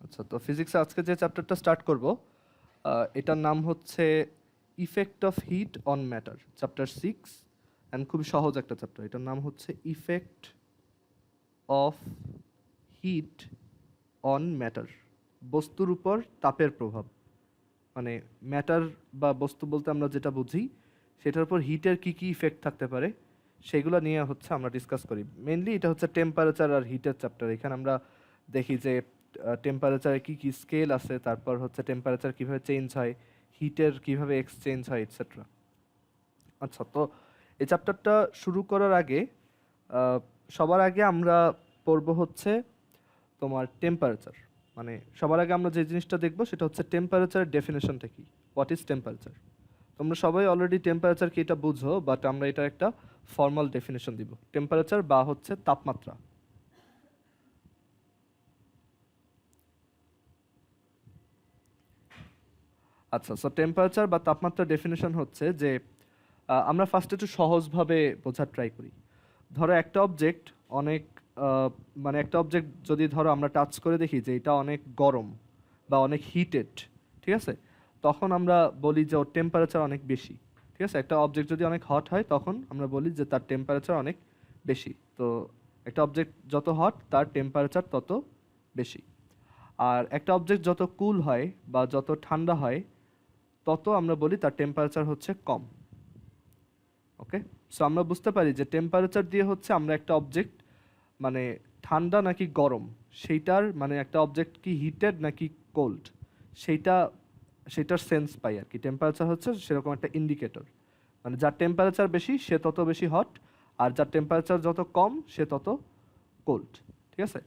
আচ্ছা, তো ফিজিক্সে আজকে যে চ্যাপ্টারটা স্টার্ট করব এটার নাম হচ্ছে effect of heat on matter, chapter 6। And খুবই সহজ একটা চ্যাপ্টার। এটার নাম হচ্ছে effect of heat on matter, বস্তুর উপর তাপের প্রভাব। মানে ম্যাটার বা বস্তু বলতে আমরা যেটা বুঝি সেটার উপর হিটের কী কী ইফেক্ট থাকতে পারে সেগুলো নিয়ে হচ্ছে আমরা ডিসকাস করি। মেনলি এটা হচ্ছে টেম্পারেচার আর হিটের চ্যাপ্টার। এখানে আমরা দেখি যে টেম্পারেচারে কী কী স্কেল আছে, তারপর হচ্ছে টেম্পারেচার কীভাবে চেঞ্জ হয়, হিটের কীভাবে এক্সচেঞ্জ হয়, এটসেট্রা। আচ্ছা, তো এই চ্যাপ্টারটা শুরু করার আগে সবার আগে আমরা পড়ব হচ্ছে তোমার টেম্পারেচার। মানে সবার আগে আমরা যে জিনিসটা দেখব সেটা হচ্ছে টেম্পারেচার ডেফিনেশনটা কি, হোয়াট ইজ টেম্পারেচার। তোমরা সবাই অলরেডি টেম্পারেচার কি এটা বুঝো, বাট আমরা এটার একটা ফর্মাল ডেফিনেশন দিব। টেম্পারেচার বা হচ্ছে তাপমাত্রা। আচ্ছা, সো টেম্পারেচার বা তাপমাত্রার ডেফিনেশন হচ্ছে যে আমরা ফার্স্ট একটু সহজভাবে বোঝার ট্রাই করি। ধরো একটা অবজেক্ট অনেক মানে একটা অবজেক্ট যদি ধরো আমরা টাচ করে দেখি যে এটা অনেক গরম বা অনেক হিটেড, ঠিক আছে, তখন আমরা বলি যে ওর টেম্পারেচার অনেক বেশি। ঠিক আছে, একটা অবজেক্ট যদি অনেক হট হয় তখন আমরা বলি যে তার টেম্পারেচার অনেক বেশি। তো একটা অবজেক্ট যত হট তার টেম্পারেচার তত বেশি। আর একটা অবজেক্ট যত কুল হয় বা যত ঠান্ডা হয় তত আমরা বলি তার টেম্পারেচার হচ্ছে কম। ওকে, সো আমরা বুঝতে পারি যে টেম্পারেচার দিয়ে হচ্ছে আমরা একটা অবজেক্ট মানে ঠান্ডা নাকি গরম সেইটার, মানে একটা অবজেক্ট কি হিটেড নাকি কোল্ড সেটার সেন্স পাই আর কি। টেম্পারেচার হচ্ছে সেরকম একটা ইন্ডিকেটর। মানে যার টেম্পারেচার বেশি সে তত বেশি হট, আর যার টেম্পারেচার যত কম সে তত কোল্ড। ঠিক আছে,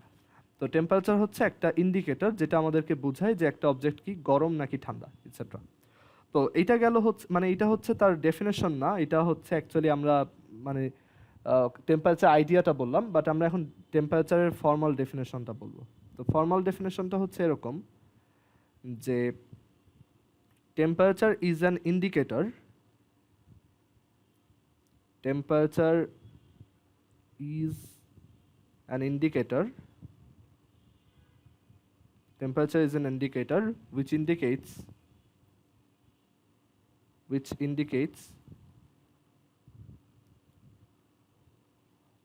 তো টেম্পারেচার হচ্ছে একটা ইন্ডিকেটর যেটা আমাদেরকে বোঝায় যে একটা অবজেক্ট কি গরম নাকি ঠান্ডা, এটসেট্রা। তো এইটা গেল হচ্ছে, মানে এটা হচ্ছে তার ডেফিনেশন না, এটা হচ্ছে অ্যাকচুয়ালি আমরা মানে টেম্পারেচার আইডিয়াটা বললাম, বাট আমরা এখন টেম্পারেচারের ফর্মাল ডেফিনেশনটা বলবো। তো ফর্মাল ডেফিনেশনটা হচ্ছে এরকম যে temperature is an indicator, temperature is an indicator, temperature is an indicator which indicates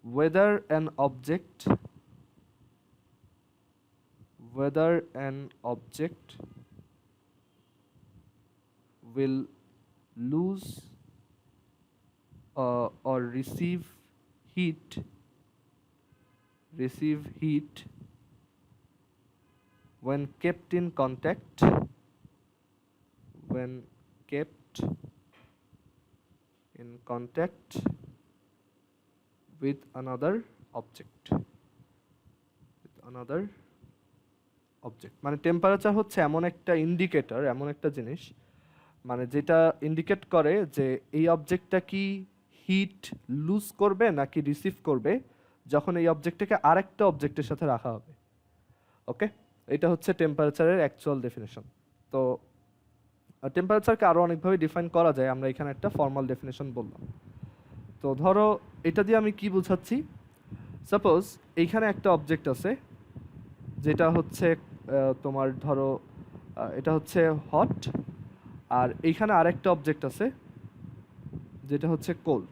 whether an object will lose or receive heat when kept in contact with another object. মানে temperature হচ্ছে এমন একটা indicator, এমন একটা জিনিস মানে যেটা indicate করে যে এই অবজেক্টটা কি হিট লুজ করবে নাকি রিসিভ করবে যখন এই অবজেক্টটাকে আরেকটা অবজেক্টের সাথে রাখা হবে। ওকে, এটা হচ্ছে টেম্পারেচারের অ্যাকচুয়াল ডেফিনেশন। তো টেম্পারেচারকে আরও অনেকভাবে ডিফাইন করা যায়, আমরা এখানে একটা ফর্মাল ডেফিনেশন বললাম। তো ধরো এটা দিয়ে আমি কি বোঝাচ্ছি, সাপোজ এইখানে একটা অবজেক্ট আছে যেটা হচ্ছে তোমার ধরো এটা হচ্ছে হট, আর এইখানে আরেকটা অবজেক্ট আছে যেটা হচ্ছে কোল্ড।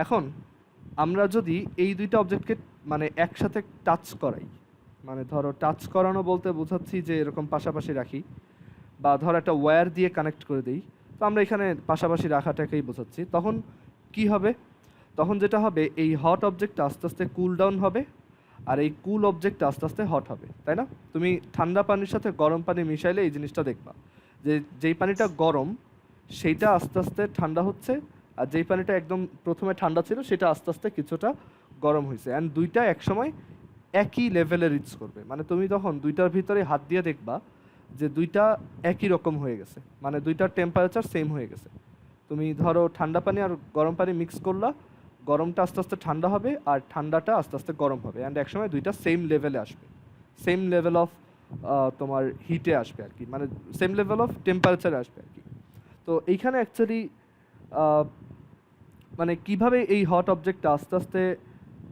এখন আমরা যদি এই দুইটা অবজেক্টকে মানে একসাথে টাচ করাই, মানে ধরো টাচ করানো বলতে বোঝাচ্ছি যে এরকম পাশাপাশি রাখি, বা ধরো একটা ওয়্যার দিয়ে কানেক্ট করে দিই, তো আমরা এখানে পাশাপাশি রাখাটাকেই বোঝাচ্ছি। তখন কি হবে, তখন যেটা হবে এই হট অবজেক্টটা আস্তে আস্তে কুল ডাউন হবে, আর এই কুল অবজেক্টটা আস্তে আস্তে হট হবে, তাই না? তুমি ঠান্ডা পানির সাথে গরম পানি মিশাইলে এই জিনিসটা দেখবা যে যেই পানিটা গরম সেইটা আস্তে আস্তে ঠান্ডা হচ্ছে, আর যেই পানিটা একদম প্রথমে ঠান্ডা ছিল সেটা আস্তে আস্তে কিছুটা গরম হয়েছে। অ্যান্ড দুইটা একসময় একই লেভেলে রিচ করবে। মানে তুমি তখন দুইটার ভিতরে হাত দিয়ে দেখবা যে দুইটা একই রকম হয়ে গেছে, মানে দুইটার টেম্পারেচার সেম হয়ে গেছে। তুমি ধরো ঠান্ডা পানি আর গরম পানি মিক্স করলা, গরমটা আস্তে আস্তে ঠান্ডা হবে আর ঠান্ডাটা আস্তে আস্তে গরম হবে, অ্যান্ড একসময় দুইটা সেম লেভেলে আসবে, সেম লেভেল অফ তোমার হিটে আসবে আর কি, মানে সেম লেভেল অফ টেম্পারেচারে আসবে আর কি। তো এইখানে অ্যাকচুয়ালি মানে কিভাবে এই হট অবজেক্টটা আস্তে আস্তে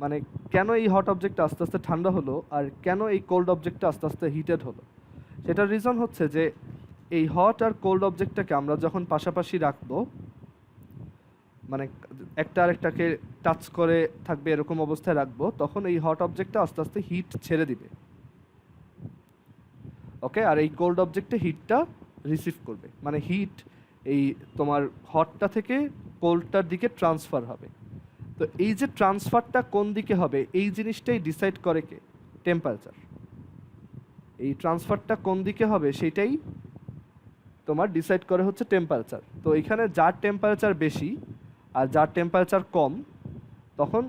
মানে কেন এই হট অবজেক্টটা আস্তে আস্তে ঠান্ডা হলো আর কেন এই কোল্ড অবজেক্টটা আস্তে আস্তে হিটেড হলো, সেটার রিজন হচ্ছে যে এই হট আর কোল্ড অবজেক্টটাকে আমরা যখন পাশাপাশি রাখবো, মানে একটা আরেকটাকে টাচ করে থাকবে এরকম অবস্থায় রাখবো, তখন এই হট অবজেক্টটা আস্তে আস্তে হিট ছেড়ে দিবে। ওকে, আর এই কোল্ড অবজেক্টে হিটটা রিসিভ করবে, মানে হিট এই তোমার হটটা থেকে কোল্ডটার দিকে ট্রান্সফার হবে। তো এই যে ট্রান্সফারটা কোন দিকে হবে এই জিনিসটাই ডিসাইড করে কে? টেম্পারেচার। এই ট্রান্সফারটা কোন দিকে হবে সেটাই তোমার ডিসাইড করে হচ্ছে টেম্পারেচার। তো এখানে যার টেম্পারেচার বেশি আর যার টেম্পারেচার কম, তখন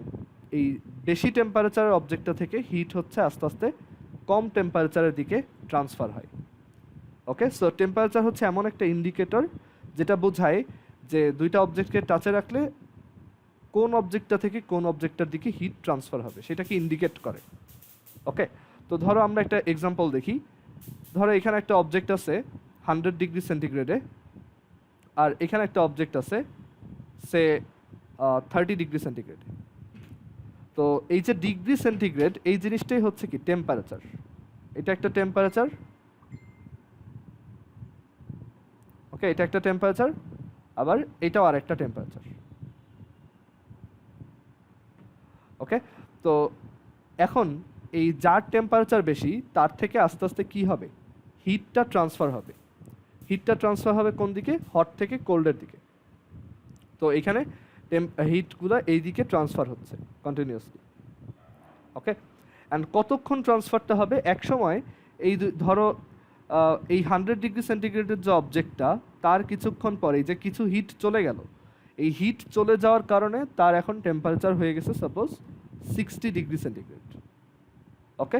এই বেশি টেম্পারেচারের অবজেক্টটা থেকে হিট হচ্ছে আস্তে আস্তে কম টেম্পারেচারের দিকে ট্রান্সফার হয়। ওকে, সো টেম্পারেচার হচ্ছে এমন একটা ইন্ডিকেটর যেটা বোঝায় যে দুইটা অবজেক্টকে টাচে রাখলে কোন অবজেক্টটা থেকে কোন অবজেক্টটার দিকে হিট ট্রান্সফার হবে সেটাকে ইন্ডিকেট করে। ওকে, তো ধরো আমরা একটা এক্সাম্পল দেখি। ধরো এখানে একটা অবজেক্ট আছে 100 ডিগ্রি সেন্টিগ্রেডে, আর এখানে একটা অবজেক্ট আছে সে 30 ডিগ্রি সেন্টিগ্রেডে। তো এই যে ডিগ্রি সেন্টিগ্রেড এই জিনিসটাই হচ্ছে কি টেম্পারেচার। এটা একটা টেম্পারেচার, ওকে, এটা একটা টেম্পারেচার, আবার এটাও আর একটা টেম্পারেচার। ওকে, তো এখন এই যার টেম্পারেচার বেশি তার থেকে আস্তে আস্তে কি হবে? হিটটা ট্রান্সফার হবে। হিটটা ট্রান্সফার হবে কোন দিকে? হট থেকে কোল্ডের দিকে। তো এখানে হিটগুলো এই দিকে ট্রান্সফার হচ্ছে কন্টিনিউয়াসলি। ওকে, অ্যান্ড কতক্ষণ ট্রান্সফারটা হবে? এক সময় এই ধরো এই 100 ডিগ্রি সেন্টিগ্রেডের যে অবজেক্টটা, তার কিছুক্ষণ পরেই যে কিছু হিট চলে গেল, এই হিট চলে যাওয়ার কারণে তার এখন টেম্পারেচার হয়ে গেছে সাপোজ 60 ডিগ্রি সেন্টিগ্রেড। ওকে,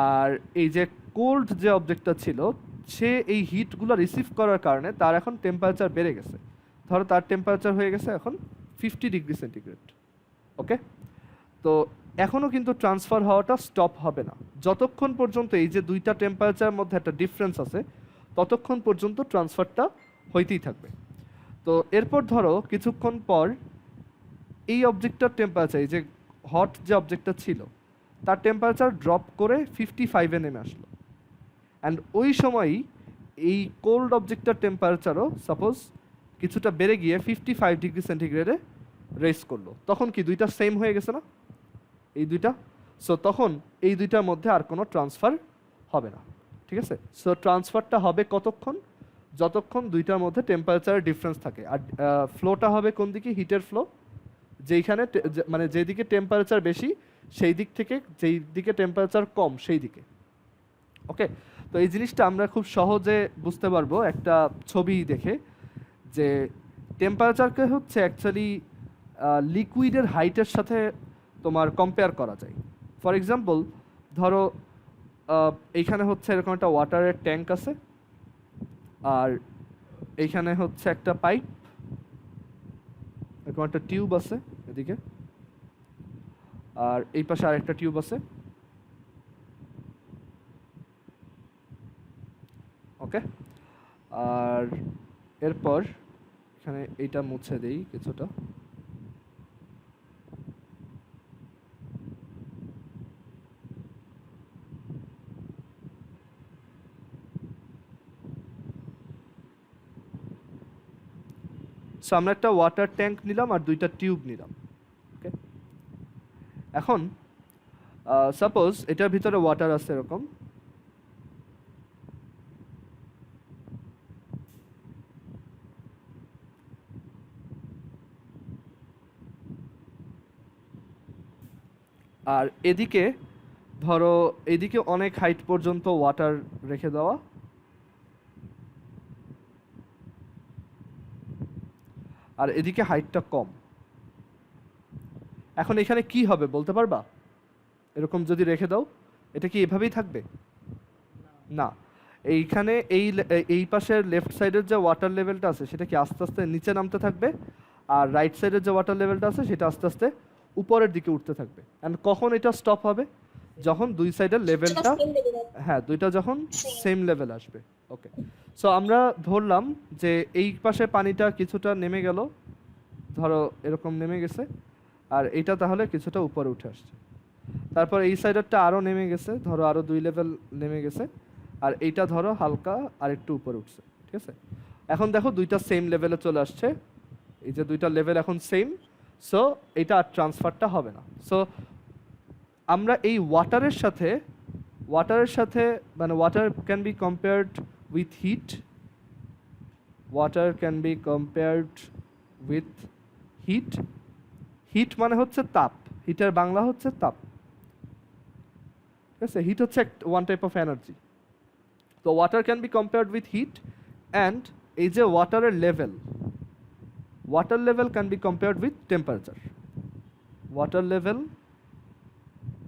আর এই যে কোল্ড যে অবজেক্টটা ছিল, সে এই হিটগুলো রিসিভ করার কারণে তার এখন টেম্পারেচার বেড়ে গেছে। ধরো তার টেম্পারেচার হয়ে গেছে এখন 50 ডিগ্রি সেন্টিগ্রেড। ওকে, তো এখনও কিন্তু ট্রান্সফার হওয়াটা স্টপ হবে না যতক্ষণ পর্যন্ত এই যে দুইটা টেম্পারেচারের মধ্যে একটা ডিফারেন্স আছে, ততক্ষণ পর্যন্ত ট্রান্সফারটা হইতেই থাকবে। তো এরপর ধরো কিছুক্ষণ পর এই অবজেক্টটার টেম্পারেচার, এই যে হট যে অবজেক্টটা ছিল তার টেম্পারেচার ড্রপ করে 55-এ নেমে আসলো, অ্যান্ড ওই সময়ই এই কোল্ড অবজেক্টটার টেম্পারেচারও সাপোজ কিছুটা বেড়ে গিয়ে 55 ডিগ্রি সেন্টিগ্রেডে রেস করলো। তখন কি দুইটা সেম হয়ে গেছে না এই দুইটা? সো তখন এই দুইটার মধ্যে আর কোনো ট্রান্সফার হবে না। ঠিক আছে, সো ট্রান্সফারটা হবে কতক্ষণ? যতক্ষণ দুইটার মধ্যে টেম্পারেচারের ডিফারেন্স থাকে। আর ফ্লোটা হবে কোন দিকে? হিটের ফ্লো, যেইখানে মানে যেদিকে টেম্পারেচার বেশি সেই দিক থেকে যেই দিকে টেম্পারেচার কম সেই দিকে। ওকে, তো এই জিনিসটা আমরা খুব সহজে বুঝতে পারবো একটা ছবি দেখে, যে টেম্পারেচারকে হচ্ছে অ্যাকচুয়ালি লিকুইডের হাইটের সাথে তোমার কম্পেয়ার করা যায়। ফর এক্সাম্পল ধরো এইখানে হচ্ছে এরকম একটা ওয়াটারের ট্যাঙ্ক আছে, আর এইখানে হচ্ছে একটা পাইপ, এরকম একটা টিউব আছে এদিকে, আর এই পাশে আরেকটা টিউব আছে। ওকে, আর এরপর এখানে এইটা মুছে দেই কিছুটা। সো আমরা একটা ওয়াটার ট্যাঙ্ক নিলাম আর দুইটা টিউব নিলাম। ওকে, এখন সাপোজ এটার ভিতরে ওয়াটার আছে এরকম, আর এদিকে ধরো এদিকে অনেক হাইট পর্যন্ত ওয়াটার রেখে দেওয়া, আর এদিকে হাইটটা কম। এখন এখানে কি হবে বলতে পারবা? এরকম যদি রেখে দাও, এটা কি এভাবেই থাকবে? না, এইখানে এই পাশের লেফট সাইডের যে ওয়াটার লেভেলটা আছে সেটা কি আস্তে আস্তে নিচে নামতে থাকবে, আর রাইট সাইডের যে ওয়াটার লেভেলটা আছে সেটা আস্তে আস্তে উপরের দিকে উঠতে থাকবে। অ্যান্ড কখন এটা স্টপ হবে? যখন দুই সাইডের লেভেলটা, হ্যাঁ, দুইটা যখন সেম লেভেল আসবে। ওকে, সো আমরা ধরলাম যে এই পাশে পানিটা কিছুটা নেমে গেল, ধরো এরকম নেমে গেছে, আর এটা তাহলে কিছুটা উপরে উঠে আসছে। তারপর এই সাইডেরটা আরও নেমে গেছে, ধরো আরও 2 লেভেল নেমে গেছে, আর এইটা ধরো হালকা আর একটু উপরে উঠছে, ঠিক আছে। এখন দেখো দুইটা সেম লেভেলে চলে আসছে, এই যে দুইটা লেভেল এখন সেম, সো এটা আর ট্রান্সফারটা হবে না। সো আমরা এই ওয়াটারের সাথে মানে water can be compared with heat, water can be compared with heat. Heat মানে হচ্ছে তাপ, হিটের বাংলা হচ্ছে তাপ, ঠিক আছে। হিট হচ্ছে ওয়ান টাইপ অফ এনার্জি। তো water can be compared with heat, and এই যে ওয়াটারের level, water level can be compared with temperature. Water level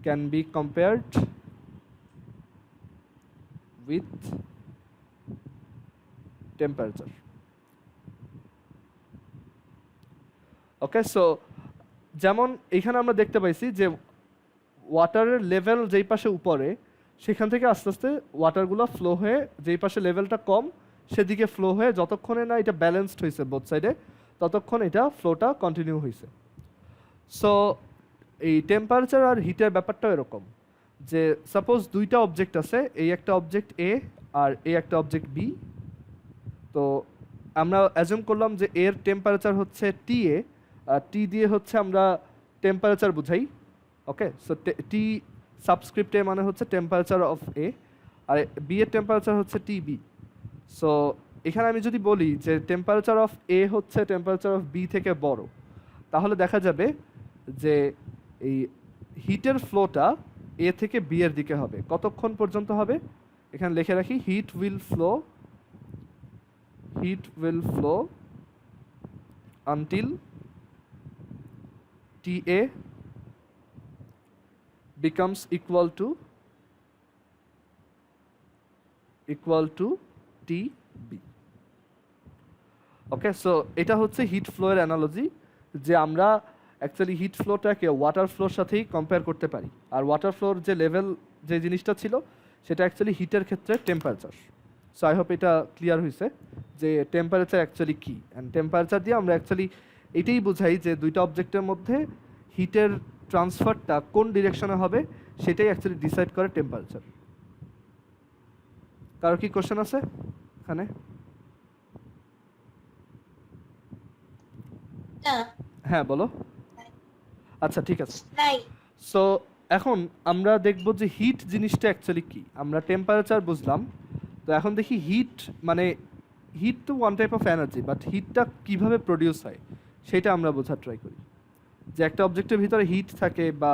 can be compared with temperature. Okay, so যেমন এখানে আমরা দেখতে পাইছি যে ওয়াটারের লেভেল যেই পাশে উপরে, সেখান থেকে আস্তে আস্তে ওয়াটারগুলো ফ্লো হয়ে যেই পাশে লেভেলটা কম সেদিকে ফ্লো হয়ে যতক্ষণে না এটা ব্যালেন্সড হয়েছে বোথ সাইডে, ততক্ষণ এটা ফ্লোটা কন্টিনিউ হয়েছে। সো এই টেম্পারেচার আর হিটের ব্যাপারটাও এরকম, যে সাপোজ দুইটা অবজেক্ট আছে, এই একটা অবজেক্ট এ আর এই একটা অবজেক্ট বি। তো আমরা অ্যাজুম করলাম যে এর টেম্পারেচার হচ্ছে টি এ, আর টি দিয়ে হচ্ছে আমরা টেম্পারেচার বুঝাই। ওকে, সো টি সাবস্ক্রিপ্ট এ মানে হচ্ছে টেম্পারেচার অফ এ, আর বি এর টেম্পারেচার হচ্ছে টি বি। সো এখানে আমি যদি বলি যে টেম্পারেচার অফ এ হচ্ছে টেম্পারেচার অফ বি থেকে বড়, তাহলে দেখা যাবে যে এই হিটের ফ্লোটা এ থেকে বি এর দিকে হবে। কতক্ষণ পর্যন্ত হবে এখানে লিখে রাখি, heat will flow until T A becomes equal to TB. Okay, so এটা হচ্ছে হিট ফ্লো এর অ্যানালজি, যে আমরা অ্যাকচুয়ালি হিট ফ্লোটাকে ওয়াটার ফ্লোর সাথেই কম্পেয়ার করতে পারি। আর ওয়াটার ফ্লোর যে লেভেল, যে জিনিসটা ছিল, সেটা অ্যাকচুয়ালি হিটের ক্ষেত্রে টেম্পারেচার। সো আই হোপ এটা ক্লিয়ার হয়েছে যে টেম্পারেচার অ্যাকচুয়ালি কী, অ্যান্ড টেম্পারেচার দিয়ে আমরা অ্যাকচুয়ালি এটাই বোঝাই যে দুইটা অবজেক্টের মধ্যে হিটের ট্রান্সফারটা কোন ডিরেকশনে হবে সেটাই অ্যাকচুয়ালি ডিসাইড করে টেম্পারেচার। কারো কি কোশ্চেন আছে এখানে? হ্যাঁ বলো। আচ্ছা ঠিক আছে। সো এখন আমরা দেখব যে হিট জিনিসটা অ্যাকচুয়ালি কি। আমরা টেম্পারেচার বুঝলাম, তো এখন দেখি হিট মানে, হিট তো one type of energy, but হিটটা কিভাবে প্রডিউস হয় সেটা আমরা বোঝার ট্রাই করি। যে একটা অবজেক্টের ভিতরে হিট থাকে বা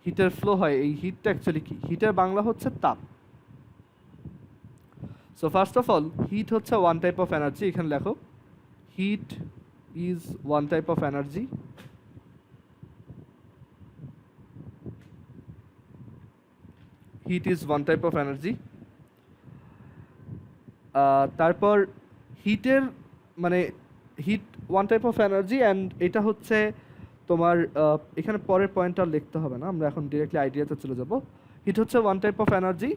হিটের ফ্লো হয়, এই হিটটা অ্যাকচুয়ালি কি? হিটের বাংলা হচ্ছে তাপ। So first of all, heat হচ্ছে ওয়ান টাইপ অফ এনার্জি। এখানে লেখো, heat is one type of energy. Heat is one type of energy. তারপর হিটের মানে heat one type of energy, and এটা হচ্ছে তোমার এখানে পরের পয়েন্টটা লিখতে হবে না, আমরা এখন ডিরেক্টলি আইডিয়াতে চলে যাব। হিট হচ্ছে one type of energy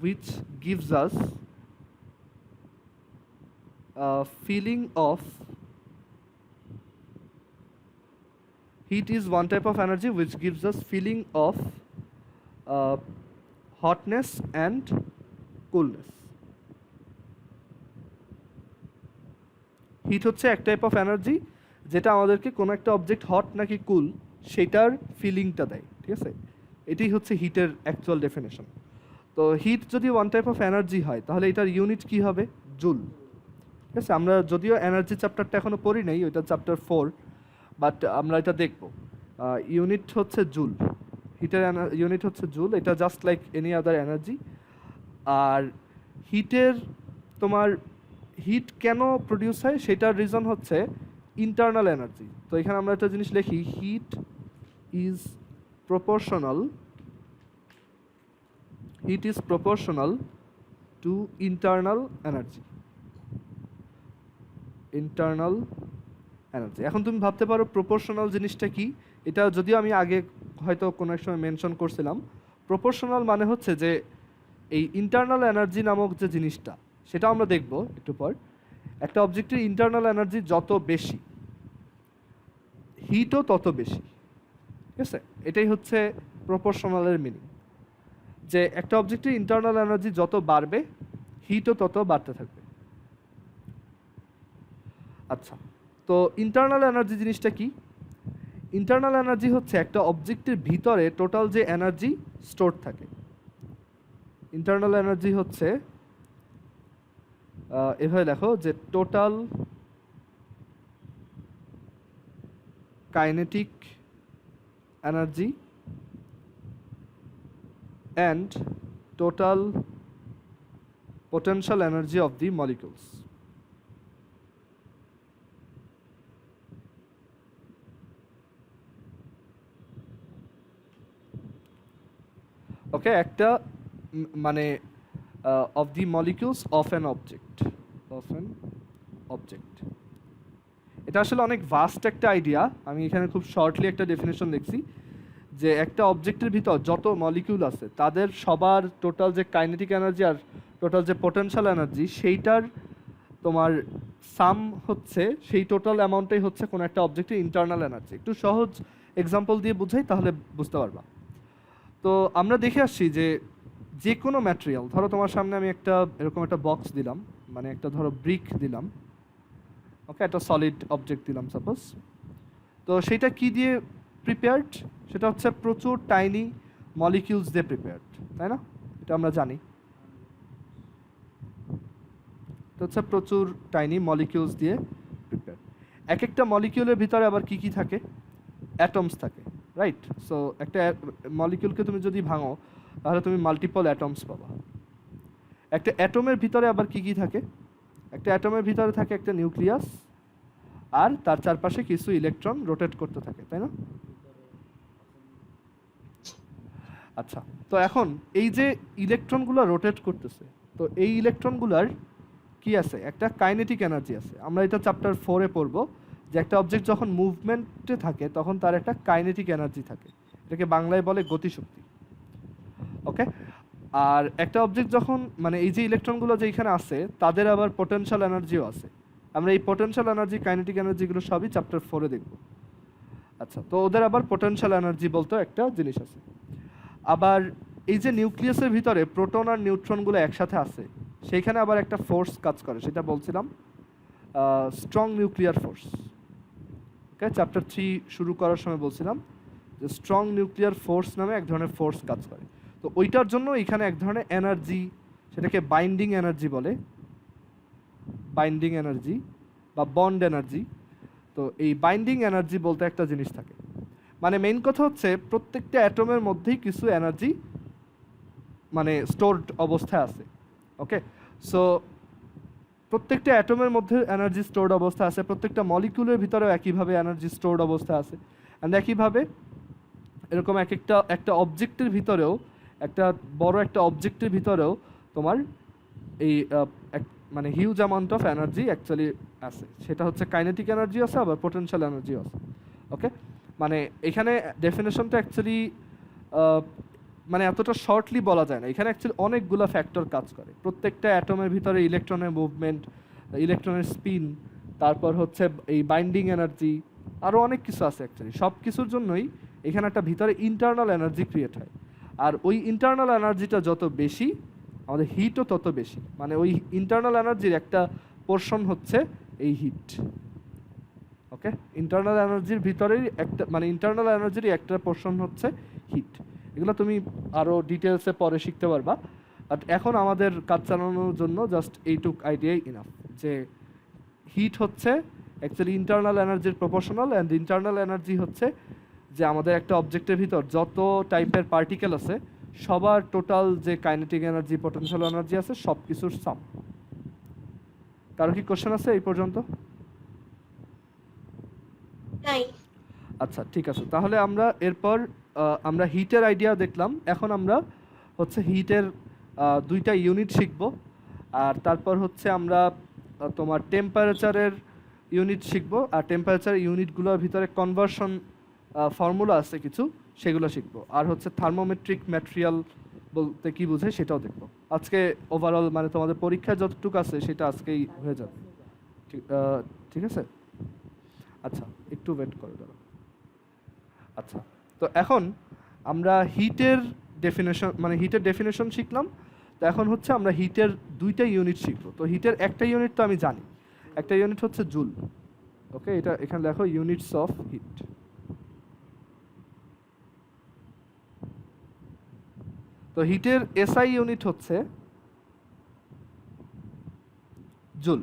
which gives us a feeling of, heat is one type of energy which gives us feeling of hotness and coolness. Heat হচ্ছে এক টাইপ অফ এনার্জি যেটা আমাদেরকে কোনো একটা অবজেক্ট হট নাকি কুল সেটার ফিলিংটা দেয়, ঠিক আছে। এটাই হচ্ছে হিটের অ্যাকচুয়াল ডেফিনেশন। তো হিট যদি ওয়ান টাইপ অফ এনার্জি হয়, তাহলে এটার ইউনিট কি হবে? জুল, ঠিক আছে। আমরা যদিও এনার্জি চ্যাপ্টারটা এখনো পড়ি নাই, ওইটা চ্যাপ্টার 4, বাট আমরা এটা দেখব। ইউনিট হচ্ছে জুল, হিটের ইউনিট হচ্ছে জুল। এটা just like any other energy. আর হিটের তোমার হিট কেন প্রডিউস হয় সেটার রিজন হচ্ছে ইন্টারনাল এনার্জি। তো এখানে আমরা একটা জিনিস লিখি, heat is proportional to internal energy. এখন তুমি ভাবতে পারো প্রপোর্শনাল জিনিসটা কি। এটা যদিও আমি আগে হয়তো কোনো এক সময় মেনশন করছিলাম। প্রপোর্শনাল মানে হচ্ছে যে এই ইন্টারনাল এনার্জি নামক যে জিনিসটা, সেটা আমরা দেখব একটু পর। একটা অবজেক্টের ইন্টারনাল এনার্জি যত বেশি, হিটও তত বেশি। ঠিক আছে, এটাই হচ্ছে প্রপোর্শনালের মিনিং, যে একটা অবজেক্টের ইন্টারনাল এনার্জি যত বাড়বে হিটও তত বাড়তে থাকবে। আচ্ছা, তো ইন্টারনাল এনার্জি জিনিসটা কি? ইন্টারনাল এনার্জি হচ্ছে একটা অবজেক্টের ভিতরে টোটাল যে এনার্জি স্টোর থাকে। ইন্টারনাল এনার্জি হচ্ছে এভাবে লেখো যে total kinetic energy and total potential energy of the molecules. Okay, একটা মানে of the molecules of an object, এটা আসলে অনেক ভাস্ট একটা আইডিয়া। আমি এখানে খুব শর্টলি একটা ডেফিনেশন লিখছি যে একটা অবজেক্টের ভিতর যত মলিকিউল আছে তাদের সবার টোটাল যে কাইনেটিক এনার্জি আর টোটাল যে পোটেনশিয়াল এনার্জি, সেইটার তোমার সাম হচ্ছে, সেই টোটাল অ্যামাউন্টটাই হচ্ছে কোনো একটা অবজেক্টের ইন্টারনাল এনার্জি। একটু সহজ এক্সাম্পল দিয়ে বুঝাই তাহলে বুঝতে পারবা। তো আমরা দেখে আসছি যে যে কোনো ম্যাটেরিয়াল, ধরো তোমার সামনে আমি একটা এরকম একটা বক্স দিলাম, মানে একটা ধরো ব্রিক দিলাম, ওকে, একটা সলিড অবজেক্ট দিলাম সাপোজ। তো সেটা কি দিয়ে প্রিপেয়ার্ড? সেটা হচ্ছে প্রচুর টাইনি মলিকিউলস দিয়ে প্রিপেয়ার্ড, তাই না? এটা আমরা জানি। তো হচ্ছে প্রচুর টাইনি মলিকিউলস দিয়ে প্রিপেয়ার্ড। এক একটা মলিকিউলের ভিতরে আবার কি কি থাকে? অ্যাটমস থাকে, রাইট? সো একটা মলিকিউলকে তুমি যদি ভাঙো তাহলে তুমি মাল্টিপল অ্যাটমস পাবা। একটা অ্যাটমের ভিতরে আবার কি কি থাকে? একটা অ্যাটমের ভিতরে থাকে একটা নিউক্লিয়াস, আর তার চারপাশে কিছু ইলেকট্রন রোটেট করতে থাকে, তাই না? আচ্ছা, তো এখন এই যে ইলেকট্রনগুলো রোটেট করতেছে, তো এই ইলেকট্রনগুলার কি আছে? একটা কাইনেটিক এনার্জি আছে। আমরা এটা চ্যাপ্টার 4-এ পড়বো যে একটা অবজেক্ট যখন মুভমেন্টে থাকে তখন তার একটা কাইনেটিক এনার্জি থাকে, এটাকে বাংলায় বলে গতিশক্তি। ওকে, আর একটা অবজেক্ট যখন মানে এই যে ইলেকট্রনগুলো যে এখানে আছে তাদের আবার পোটেনশিয়াল এনার্জিও আছে। আমরা এই পোটেনশিয়াল এনার্জি, কাইনেটিক এনার্জিগুলো সবই চ্যাপ্টার 4-এ দেখব। আচ্ছা, তো ওদের আবার পোটেনশিয়াল এনার্জি বলতে একটা জিনিস আছে। আবার এই যে নিউক্লিয়াসের ভিতরে প্রোটন আর নিউট্রনগুলো একসাথে আছে, সেইখানে আবার একটা ফোর্স কাজ করে, সেটা বলছিলাম স্ট্রং নিউক্লিয়ার ফোর্স। ওকে, চ্যাপ্টার 3 শুরু করার সময় বলছিলাম যে স্ট্রং নিউক্লিয়ার ফোর্স নামে এক ধরনের ফোর্স কাজ করে। তো ওইটার জন্য এখানে এক ধরনের এনার্জি, সেটাকে বাইন্ডিং এনার্জি বলে, বাইন্ডিং এনার্জি বা বন্ড এনার্জি। তো এই বাইন্ডিং এনার্জি বলতে একটা জিনিস থাকে, মানে মেইন কথা হচ্ছে প্রত্যেকটা অ্যাটমের মধ্যেই কিছু এনার্জি মানে স্টোরড অবস্থায় আছে। ওকে, সো প্রত্যেকটা অ্যাটমের মধ্যে এনার্জি স্টোরড অবস্থা আছে, প্রত্যেকটা মলিকিউলের ভিতরেও একইভাবে এনার্জি স্টোরড অবস্থা আছে। অ্যান্ড একইভাবে এরকম একটা অবজেক্টের ভিতরেও, একটা বড় একটা অবজেক্টের ভিতরেও তোমার এই মানে huge amount of energy actually আছে। সেটা হচ্ছে কাইনেটিক এনার্জি আছে, আবার পোটেনশিয়াল এনার্জি আছে। ওকে, মানে এখানে ডেফিনেশনটা অ্যাকচুয়ালি মানে এতটা শর্টলি বলা যায় না। এখানে অ্যাকচুয়ালি অনেকগুলো ফ্যাক্টর কাজ করে। প্রত্যেকটা অ্যাটমের ভিতরে ইলেকট্রনের মুভমেন্ট, ইলেকট্রনের স্পিন, তারপর হচ্ছে এই বাইন্ডিং এনার্জি, আরও অনেক কিছু আছে অ্যাকচুয়ালি। সব কিছুর জন্যই এখানে একটা ভিতরে ইন্টারনাল এনার্জি ক্রিয়েট হয়। আর ওই ইন্টারনাল এনার্জিটা যত বেশি, আমাদের হিটও তত বেশি। মানে ওই ইন্টারনাল এনার্জির একটা পোর্শন হচ্ছে এই হিট। ওকে, ইন্টারনাল এনার্জির ভিতরেই একটা মানে ইন্টারনাল এনার্জির একটা পোর্শন হচ্ছে হিট। এগুলো তুমি আরও ডিটেলসে পরে শিখতে পারবা, বাট এখন আমাদের কাজ চালানোর জন্য জাস্ট এইটুক আইডিয়াই ইনাফ যে হিট হচ্ছে অ্যাকচুয়ালি ইন্টারনাল এনার্জির প্রপোর্শনাল, অ্যান্ড ইন্টারনাল এনার্জি হচ্ছে যে আমাদের একটা অবজেক্টের ভিতর যত টাইপের পার্টিকেল আছে সবার টোটাল যে কাইনেটিক এনার্জি, পোটেনশিয়াল এনার্জি আছে সব কিছুর সাম। কারো কি কোশ্চেন আছে এই পর্যন্ত? আচ্ছা, ঠিক আছে, তাহলে আমরা এরপর আমরা হিটের আইডিয়া দেখলাম। এখন আমরা হচ্ছে হিটের দুইটা ইউনিট শিখব, আর তারপর হচ্ছে আমরা তোমার টেম্পারেচারের ইউনিট শিখব, আর টেম্পারেচার ইউনিটগুলোর ভিতরে কনভার্সন ফর্মুলা আছে কিছু, সেগুলো শিখব। আর হচ্ছে থার্মোমেট্রিক ম্যাটেরিয়াল বলতে কি বোঝায় সেটাও দেখব। আজকে ওভারঅল মানে তোমাদের পরীক্ষায় যতটুকু আছে সেটা আজকেই হয়ে যাবে। ঠিক আছে, আচ্ছা একটু ওয়েট করো দাঁড়াও। আচ্ছা, তো এখন আমরা হিটের ডেফিনেশন শিখলাম। তো এখন হচ্ছে আমরা হিটের দুইটা ইউনিট শিখবো। তো হিটের একটা ইউনিট তো আমি জানি, একটা ইউনিট হচ্ছে জুল। ওকে, এটা এখানে দেখো ইউনিটস অফ হিট। তো হিটের এসআই ইউনিট হচ্ছে জুল,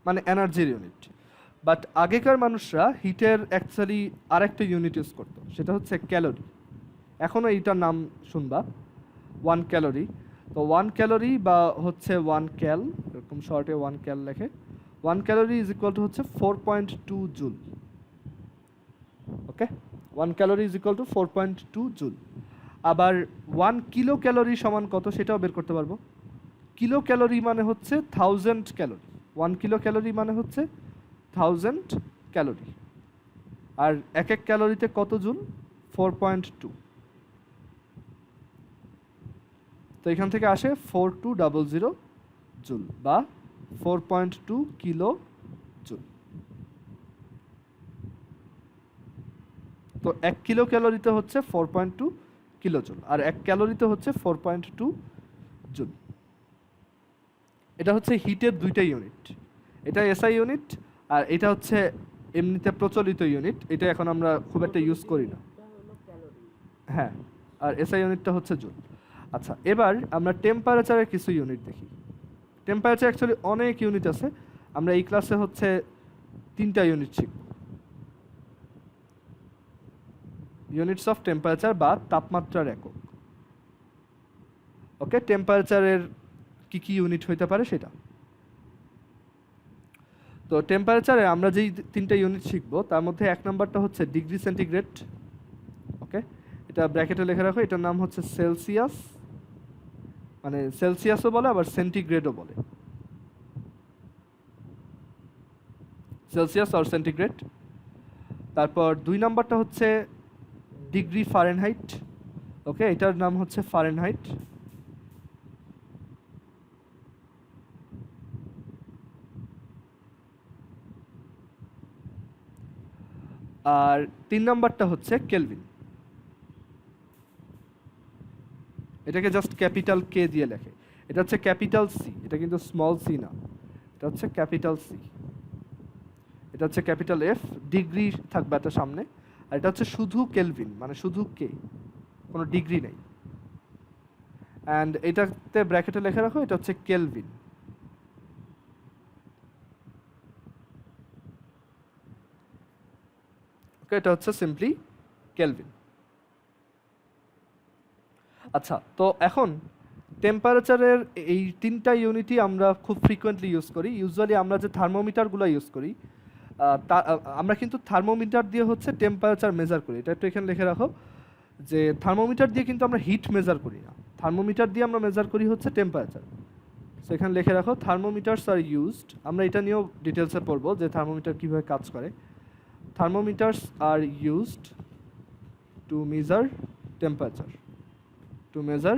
মানে এনার্জির ইউনিট। বাট আগেকার মানুষরা হিটের অ্যাকচুয়ালি আরেকটা ইউনিট ইউজ করতো, সেটা হচ্ছে ক্যালোরি। এখনও এইটার নাম শুনবা, 1 ক্যালোরি। তো 1 ক্যালোরি বা হচ্ছে 1 ক্যাল, এরকম শর্টে 1 ক্যাল লেখে। 1 ক্যালোরি ইজ ইকুয়াল টু হচ্ছে 4.2 joule. Okay, 1 calorie is equal two 4.2 joule. আবার 1 কিলো ক্যালোরি সমান কত সেটাও বের করতে পারবো। কিলো ক্যালোরি মানে হচ্ছে 1000 ক্যালোরি। 1 কিলো ক্যালোরি মানে হচ্ছে 1000 ক্যালোরি। আর এক এক ক্যালোরিতে কত জুল? 4.2। তো এখান থেকে আসে 4200 জুল বা 4.2 কিলো জুল। তো 1 কিলো ক্যালোরিতে হচ্ছে 4.2 কিলো জুল, আর 1 ক্যালোরিতে হচ্ছে 4.2 জুল। এটা হচ্ছে হিটের দুইটা ইউনিট, এটা এসআই ইউনিট আর এটা হচ্ছে এমনিতে প্রচলিত ইউনিট। এটা এখন আমরা খুব একটা ইউজ করি না। হ্যাঁ, আর এসআই ইউনিটটা হচ্ছে জুল। আচ্ছা, এবার আমরা টেম্পারেচারের কিছু ইউনিট দেখি। টেম্পারেচার অ্যাকচুয়ালি অনেক ইউনিট আছে, আমরা এই ক্লাসে হচ্ছে 3টা ইউনিট শিখব। ইউনিটস অফ টেম্পারেচার বা তাপমাত্রার একক। ওকে, টেম্পারেচারের কি কি ইউনিট হইতে পারে সেটা। তো টেম্পারেচারে আমরা যেই 3টা ইউনিট শিখব তার মধ্যে 1 নম্বরটা হচ্ছে ডিগ্রি সেন্টিগ্রেড। ওকে, এটা ব্র্যাকেটে লিখে রাখো, এটার নাম হচ্ছে সেলসিয়াস, মানে সেলসিয়াসও বলে আবার সেন্টিগ্রেডও বলে, সেলসিয়াস আর সেন্টিগ্রেড। তারপর 2 নম্বরটা হচ্ছে ডিগ্রি ফারেনহাইট। ওকে, এটার নাম হচ্ছে ফারেনহাইট। আর 3 নম্বরটা হচ্ছে কেলভিন। এটাকে জাস্ট ক্যাপিটাল কে দিয়ে লেখে। এটা হচ্ছে ক্যাপিটাল সি, এটা কিন্তু স্মল সি না, এটা হচ্ছে ক্যাপিটাল সি। এটা হচ্ছে ক্যাপিটাল এফ, ডিগ্রি থাকবে একটা সামনে। আর এটা হচ্ছে শুধু কেলভিন, মানে শুধু কে, কোনো ডিগ্রি নেই। অ্যান্ড এটাতে ব্র্যাকেটে লেখা রাখো, এটা হচ্ছে কেলভিন। ওকে, এটা হচ্ছে সিম্পলি কেলভিন। আচ্ছা, তো এখন টেম্পারেচারের এই 3টা ইউনিটই আমরা খুব ফ্রিকোয়েন্টলি ইউজ করি। ইউজুয়ালি আমরা যে থার্মোমিটারগুলো ইউজ করি, আমরা কিন্তু থার্মোমিটার দিয়ে হচ্ছে টেম্পারেচার মেজার করি। এটা একটু এখানে লিখে রাখো যে থার্মোমিটার দিয়ে কিন্তু আমরা হিট মেজার করি না, থার্মোমিটার দিয়ে আমরা মেজার করি হচ্ছে টেম্পারেচার। সো এখানে লিখে রাখো থার্মোমিটারস আর ইউজড। আমরা এটা নিয়েও ডিটেলসে পড়বো যে থার্মোমিটার কীভাবে কাজ করে। Thermometers are used to measure temperature, to measure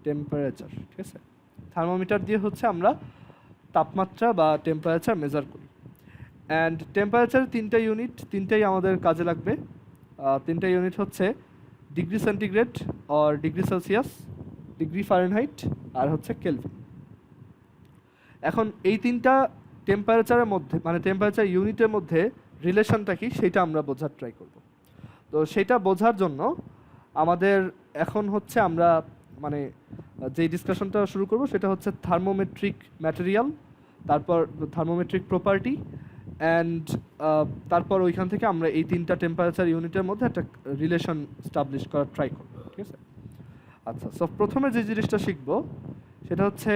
temperature. ঠিক আছে, থার্মোমিটার দিয়ে হচ্ছে আমরা তাপমাত্রা বা টেম্পারেচার মেজার করি। অ্যান্ড টেম্পারেচার 3টা ইউনিট, 3টাই আমাদের কাজে লাগবে। 3টা ইউনিট হচ্ছে ডিগ্রি সেন্টিগ্রেড আর ডিগ্রি সেলসিয়াস, ডিগ্রি ফারেনহাইট আর হচ্ছে কেলভিন। এখন এই 3টা টেম্পারেচারের মধ্যে, মানে টেম্পারেচার ইউনিটের মধ্যে রিলেশনটা কি সেটা আমরা বোঝার ট্রাই করব। তো সেটা বোঝার জন্য আমাদের এখন হচ্ছে আমরা মানে যেই ডিসকাশনটা শুরু করব সেটা হচ্ছে থার্মোমেট্রিক ম্যাটেরিয়াল, তারপর থার্মোমেট্রিক প্রপার্টি, অ্যান্ড তারপর ওইখান থেকে আমরা এই 3টা টেম্পারেচার ইউনিটের মধ্যে একটা রিলেশন স্টাবলিশ করার ট্রাই করব। ঠিক আছে, আচ্ছা, সো প্রথমে যে জিনিসটা শিখব সেটা হচ্ছে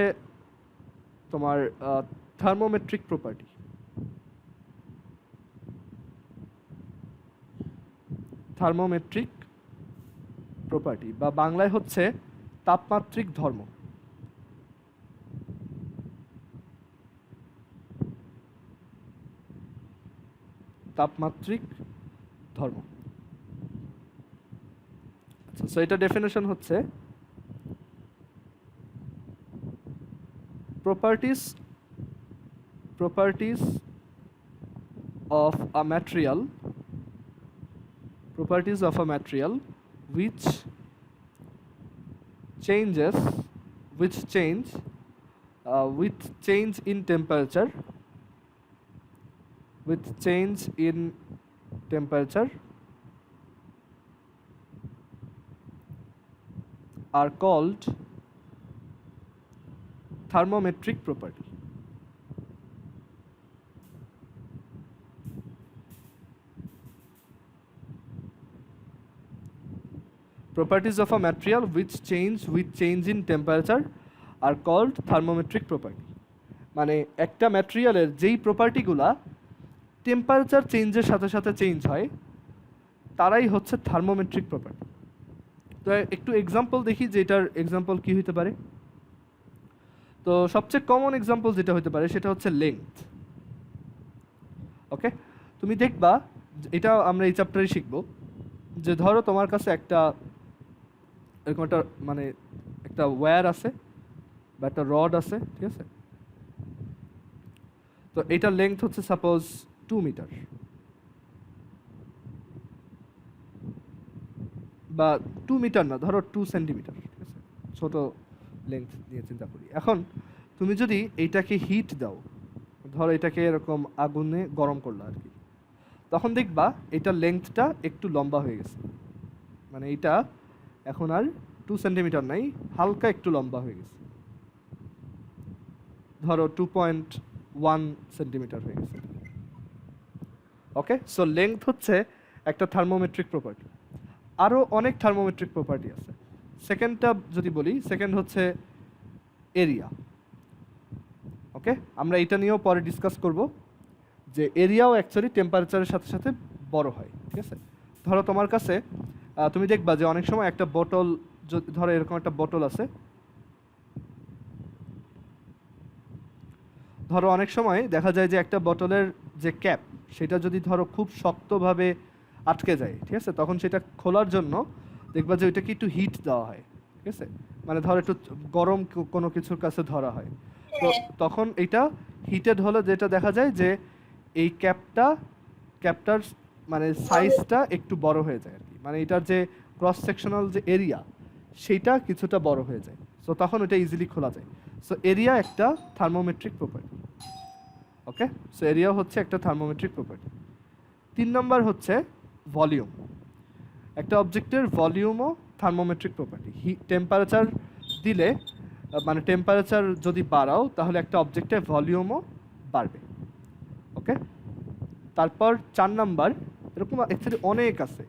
তোমার থার্মোমেট্রিক প্রপার্টি। থার্মোমেট্রিক প্রপার্টি বা বাংলায় হচ্ছে তাপমাত্রিক ধর্ম। তাপমাত্রিক ধর্ম। আচ্ছা, সো এটা ডেফিনেশন হচ্ছে properties properties of a material which changes which change with change in temperature are called thermometric property. Properties of a material which change with change in temperature are called thermometric property. মানে একটা ম্যাটেরিয়ালের যেই প্রপার্টিগুলা temperature চেঞ্জের সাথে সাথে change হয় তারাই হচ্ছে থার্মোমেট্রিক property. তো একটু এক্সাম্পল দেখি যে এটার এক্সাম্পল কি হতে পারে। তো সবচেয়ে কমন এক্সাম্পল যেটা হতে পারে সেটা হচ্ছে লেংথ। ওকে, তুমি দেখবা এটা আমরা এই চ্যাপ্টারে শিখব যে ধরো তোমার কাছে একটা এরকম একটা মানে একটা ওয়্যার আছে বা একটা রড আছে, ঠিক আছে? তো এটার লেংথ হচ্ছে সাপোজ 2 মিটার বা 2 মিটার না, ধরো 2 সেন্টিমিটার, ঠিক আছে? ছোট লেংথ নিয়ে চিন্তা করি। এখন তুমি যদি এইটাকে হিট দাও, ধরো এটাকে এরকম আগুনে গরম করলো আর কি, তখন দেখবা এটার লেংথটা একটু লম্বা হয়ে গেছে। মানে এটা এখন আর 2 সেন্টিমিটার নাই, হালকা একটু লম্বা হয়ে গেছে, ধরো 2.1 সেন্টিমিটার হয়ে গেছে। ওকে, সো লেংথ হচ্ছে একটা থার্মোমেট্রিক প্রপার্টি। আরও অনেক থার্মোমেট্রিক প্রপার্টি আছে। সেকেন্ডটা যদি বলি, সেকেন্ড হচ্ছে এরিয়া। ওকে, আমরা এটা নিয়েও পরে ডিসকাস করব যে এরিয়াও অ্যাকচুয়ালি টেম্পারেচারের সাথে সাথে বড় হয়, ঠিক আছে? ধরো তোমার কাছে তুমি দেখবা যে অনেক সময় একটা বোতল, ধরো এরকম একটা বোতল আছে, ধরো অনেক সময় দেখা যায় যে একটা বোতলের যে ক্যাপ সেটা যদি ধরো খুব শক্তভাবে আটকে যায়, ঠিক আছে? তখন সেটা খোলার জন্য দেখবা যে ওইটাকে একটু হিট দেওয়া হয়, ঠিক আছে? মানে ধরো একটু গরম কোনো কিছুর কাছে ধরা হয়, তো তখন এটা হিটেড হলে যেটা দেখা যায় যে এই ক্যাপটার মানে সাইজটা একটু বড় হয়ে যায় আর কি। মানে এটার যে ক্রস সেকশনাল যে এরিয়া সেইটা কিছুটা বড় হয়ে যায়, সো তখন ওটা ইজিলি খোলা যায়। সো এরিয়া একটা থার্মোমেট্রিক প্রপার্টি। ওকে, সো এরিয়া হচ্ছে একটা থার্মোমেট্রিক প্রপার্টি। 3 নম্বর হচ্ছে ভলিউম। একটা অবজেক্টের ভলিউমও থার্মোমেট্রিক প্রপার্টি। টেম্পারেচার দিলে মানে টেম্পারেচার যদি বাড়াও তাহলে একটা অবজেক্টের ভলিউমও বাড়বে। ওকে, তারপর 4 নাম্বার, এরকম অ্যাকচুয়ালি অনেক আছে।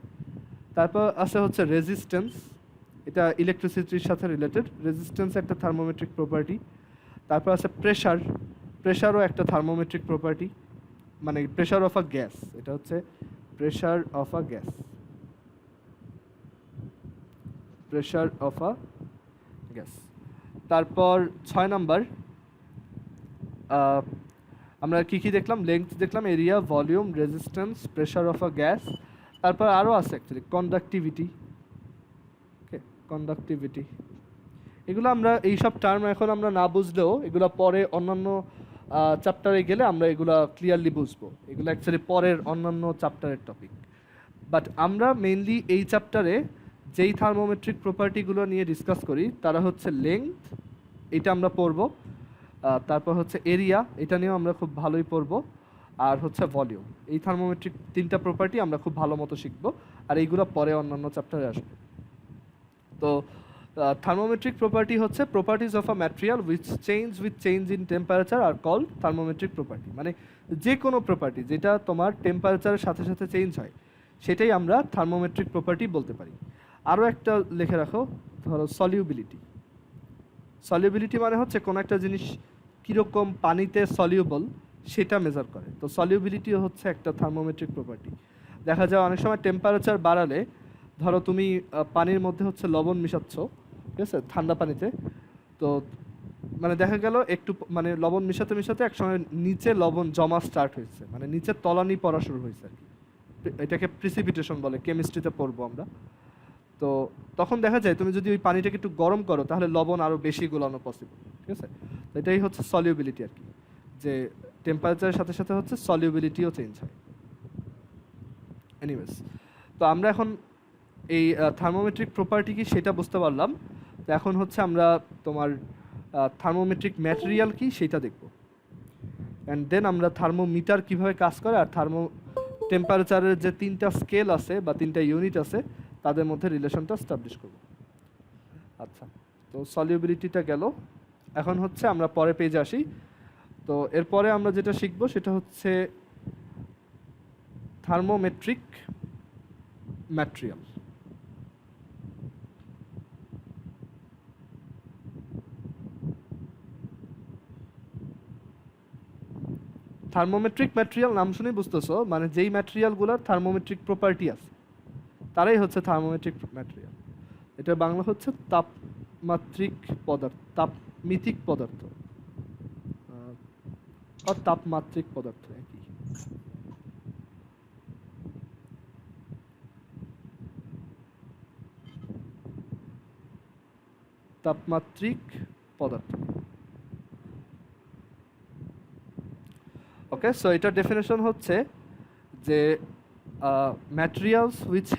তারপর আছে হচ্ছে রেজিস্ট্যান্স, এটা ইলেকট্রিসিটির সাথে রিলেটেড। রেজিস্ট্যান্স একটা থার্মোমেট্রিক প্রপার্টি। তারপর আছে প্রেশার, প্রেশারও একটা থার্মোমেট্রিক প্রপার্টি, মানে প্রেশার অফ আ গ্যাস, এটা হচ্ছে pressure of a gas, pressure of a gas. তারপর 6 নাম্বার আমরা কি কি দেখলাম? লেংথ দেখলাম, area, volume, resistance, pressure of a gas. তারপর আরও আছে অ্যাকচুয়ালি কন্ডাক্টিভিটি। ওকে, কন্ডাক্টিভিটি, এগুলো আমরা এইসব টার্ম এখন আমরা না বুঝলেও এগুলো পরে অন্যান্য চ্যাপ্টারে গেলে আমরা এগুলো ক্লিয়ারলি বুঝবো। এগুলো অ্যাকচুয়ালি পরের অন্যান্য চ্যাপ্টারের টপিক, বাট আমরা মেইনলি এই চ্যাপ্টারে যেই থার্মোমেট্রিক প্রপার্টিগুলো নিয়ে ডিসকাস করি তারা হচ্ছে লেংথ, এটা আমরা পড়বো। তারপর হচ্ছে এরিয়া, এটা নিয়েও আমরা খুব ভালোই পড়বো। আর হচ্ছে ভলিউম। এই থার্মোমেট্রিক 3টা প্রপার্টি আমরা খুব ভালো মতো শিখবো, আর এইগুলো পরে অন্যান্য চ্যাপ্টারে আসবে। তো থার্মোমেট্রিক প্রপার্টি হচ্ছে properties of a material which change with change in temperature are called thermometric property. মানে যে কোনো প্রপার্টি যেটা তোমার টেম্পারেচারের সাথে সাথে চেঞ্জ হয় সেটাই আমরা থার্মোমেট্রিক প্রপার্টি বলতে পারি। আরও একটা লিখে রাখো, ধরো সলিউবিলিটি। সলিউবিলিটি মানে হচ্ছে কোনো একটা জিনিস কীরকম পানিতে সলিউবল সেটা মেজার করে। তো সলিউবিলিটি হচ্ছে একটা থার্মোমেট্রিক প্রপার্টি। দেখা যায় অনেক সময় টেম্পারেচার বাড়ালে, ধরো তুমি পানির মধ্যে হচ্ছে লবণ মিশাচ্ছ, ঠিক আছে, ঠান্ডা পানিতে, তো মানে দেখা গেল একটু মানে লবণ মিশাতে মিশাতে একসময় নিচে লবণ জমা স্টার্ট হয়েছে, মানে নিচে তলানি পড়া শুরু হয়েছে আর কি। এটাকে প্রিসিপিটেশন বলে, কেমিস্ট্রিতে পড়বো আমরা। তো তখন দেখা যায় তুমি যদি ওই পানিটাকে একটু গরম করো তাহলে লবণ আরও বেশি গোলানো পসিবল, ঠিক আছে? তো এটাই হচ্ছে সলিউবিলিটি আর কি, যে টেম্পারেচারের সাথে সাথে হচ্ছে সলিউবিলিটিও চেঞ্জ হয়। এনিওয়েজ, তো আমরা এখন এই থার্মোমেট্রিক প্রপার্টি কি সেটা বুঝতে পারলাম। তো এখন হচ্ছে আমরা তোমার থার্মোমেট্রিক ম্যাটেরিয়াল কি সেটা দেখব, অ্যান্ড দেন আমরা থার্মোমিটার কিভাবে কাজ করে আর টেম্পারেচারের যে 3টা স্কেল আছে বা 3টা ইউনিট আছে তাদের মধ্যে রিলেশনটা এস্টাবলিশ করব। আচ্ছা, তো সলিউবিলিটিটা গেল। এখন হচ্ছে আমরা পরে পেজে আসি। তো এরপরে আমরা যেটা শিখব সেটা হচ্ছে থার্মোমেট্রিক ম্যাটেরিয়াল। থার্মোমেট্রিক ম্যাটেরিয়াল নাম শুনেই বুঝতেছো, মানে যেই ম্যাটেরিয়ালগুলোর থার্মোমেট্রিক প্রপার্টি আছে তারাই হচ্ছে থার্মোমেট্রিক ম্যাটেরিয়াল। এটা বাংলা হচ্ছে তাপমাত্রিক পদার্থ, তাপমিতিক পদার্থ আর তাপমাত্রিক পদার্থ একই। তাপমাত্রিক পদার্থ। ওকে, সো এটার ডেফিনেশন হচ্ছে যে materials which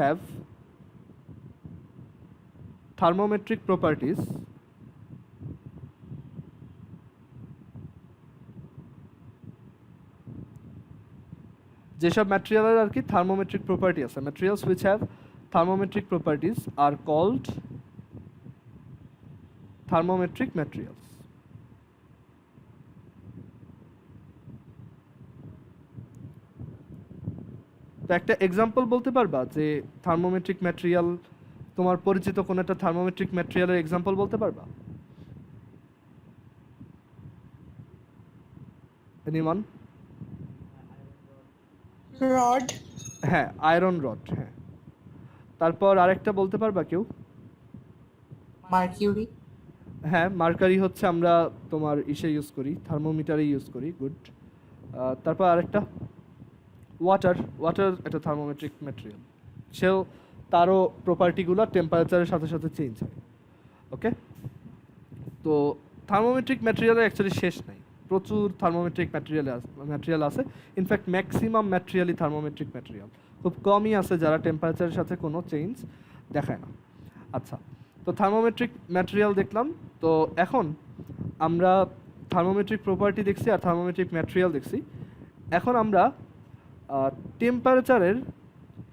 have thermometric properties যেসব ম্যাটেরিয়ালের আর কি থার্মোমেট্রিক প্রপার্টি আছে, materials which have thermometric properties are called thermometric materials. তো একটা এক্সাম্পল বলতে পারবা যে থার্মোমেট্রিক ম্যাটেরিয়াল, তোমার পরিচিত কোন একটা থার্মোমেট্রিক ম্যাটেরিয়ালের এক্সাম্পল বলতে পারবা? এনিওয়ান? রড। হ্যাঁ, আয়রন রড। হ্যাঁ, তারপর আরেকটা বলতে পারবা কেউ? মার্কিউরি। হ্যাঁ, মার্কারি হচ্ছে আমরা তোমার ইসে ইউজ করি, থার্মোমিটারে ইউজ করি। গুড। তারপর আরেকটা ওয়াটার একটা থার্মোমেট্রিক ম্যাটেরিয়াল, সেও তারও প্রপার্টিগুলো টেম্পারেচারের সাথে সাথে চেঞ্জ হয়। ওকে, তো থার্মোমেট্রিক ম্যাটেরিয়ালের অ্যাকচুয়ালি শেষ নাই, প্রচুর থার্মোমেট্রিক ম্যাটেরিয়াল আছে। ইনফ্যাক্ট ম্যাক্সিমাম ম্যাটেরিয়ালই থার্মোমেট্রিক ম্যাটেরিয়াল, খুব কমই আছে যারা টেম্পারেচারের সাথে কোনো চেঞ্জ দেখায় না। আচ্ছা, তো থার্মোমেট্রিক ম্যাটেরিয়াল দেখলাম। তো এখন আমরা থার্মোমেট্রিক প্রপার্টি দেখছি আর থার্মোমেট্রিক ম্যাটেরিয়াল দেখছি। এখন আমরা টেম্পারেচারের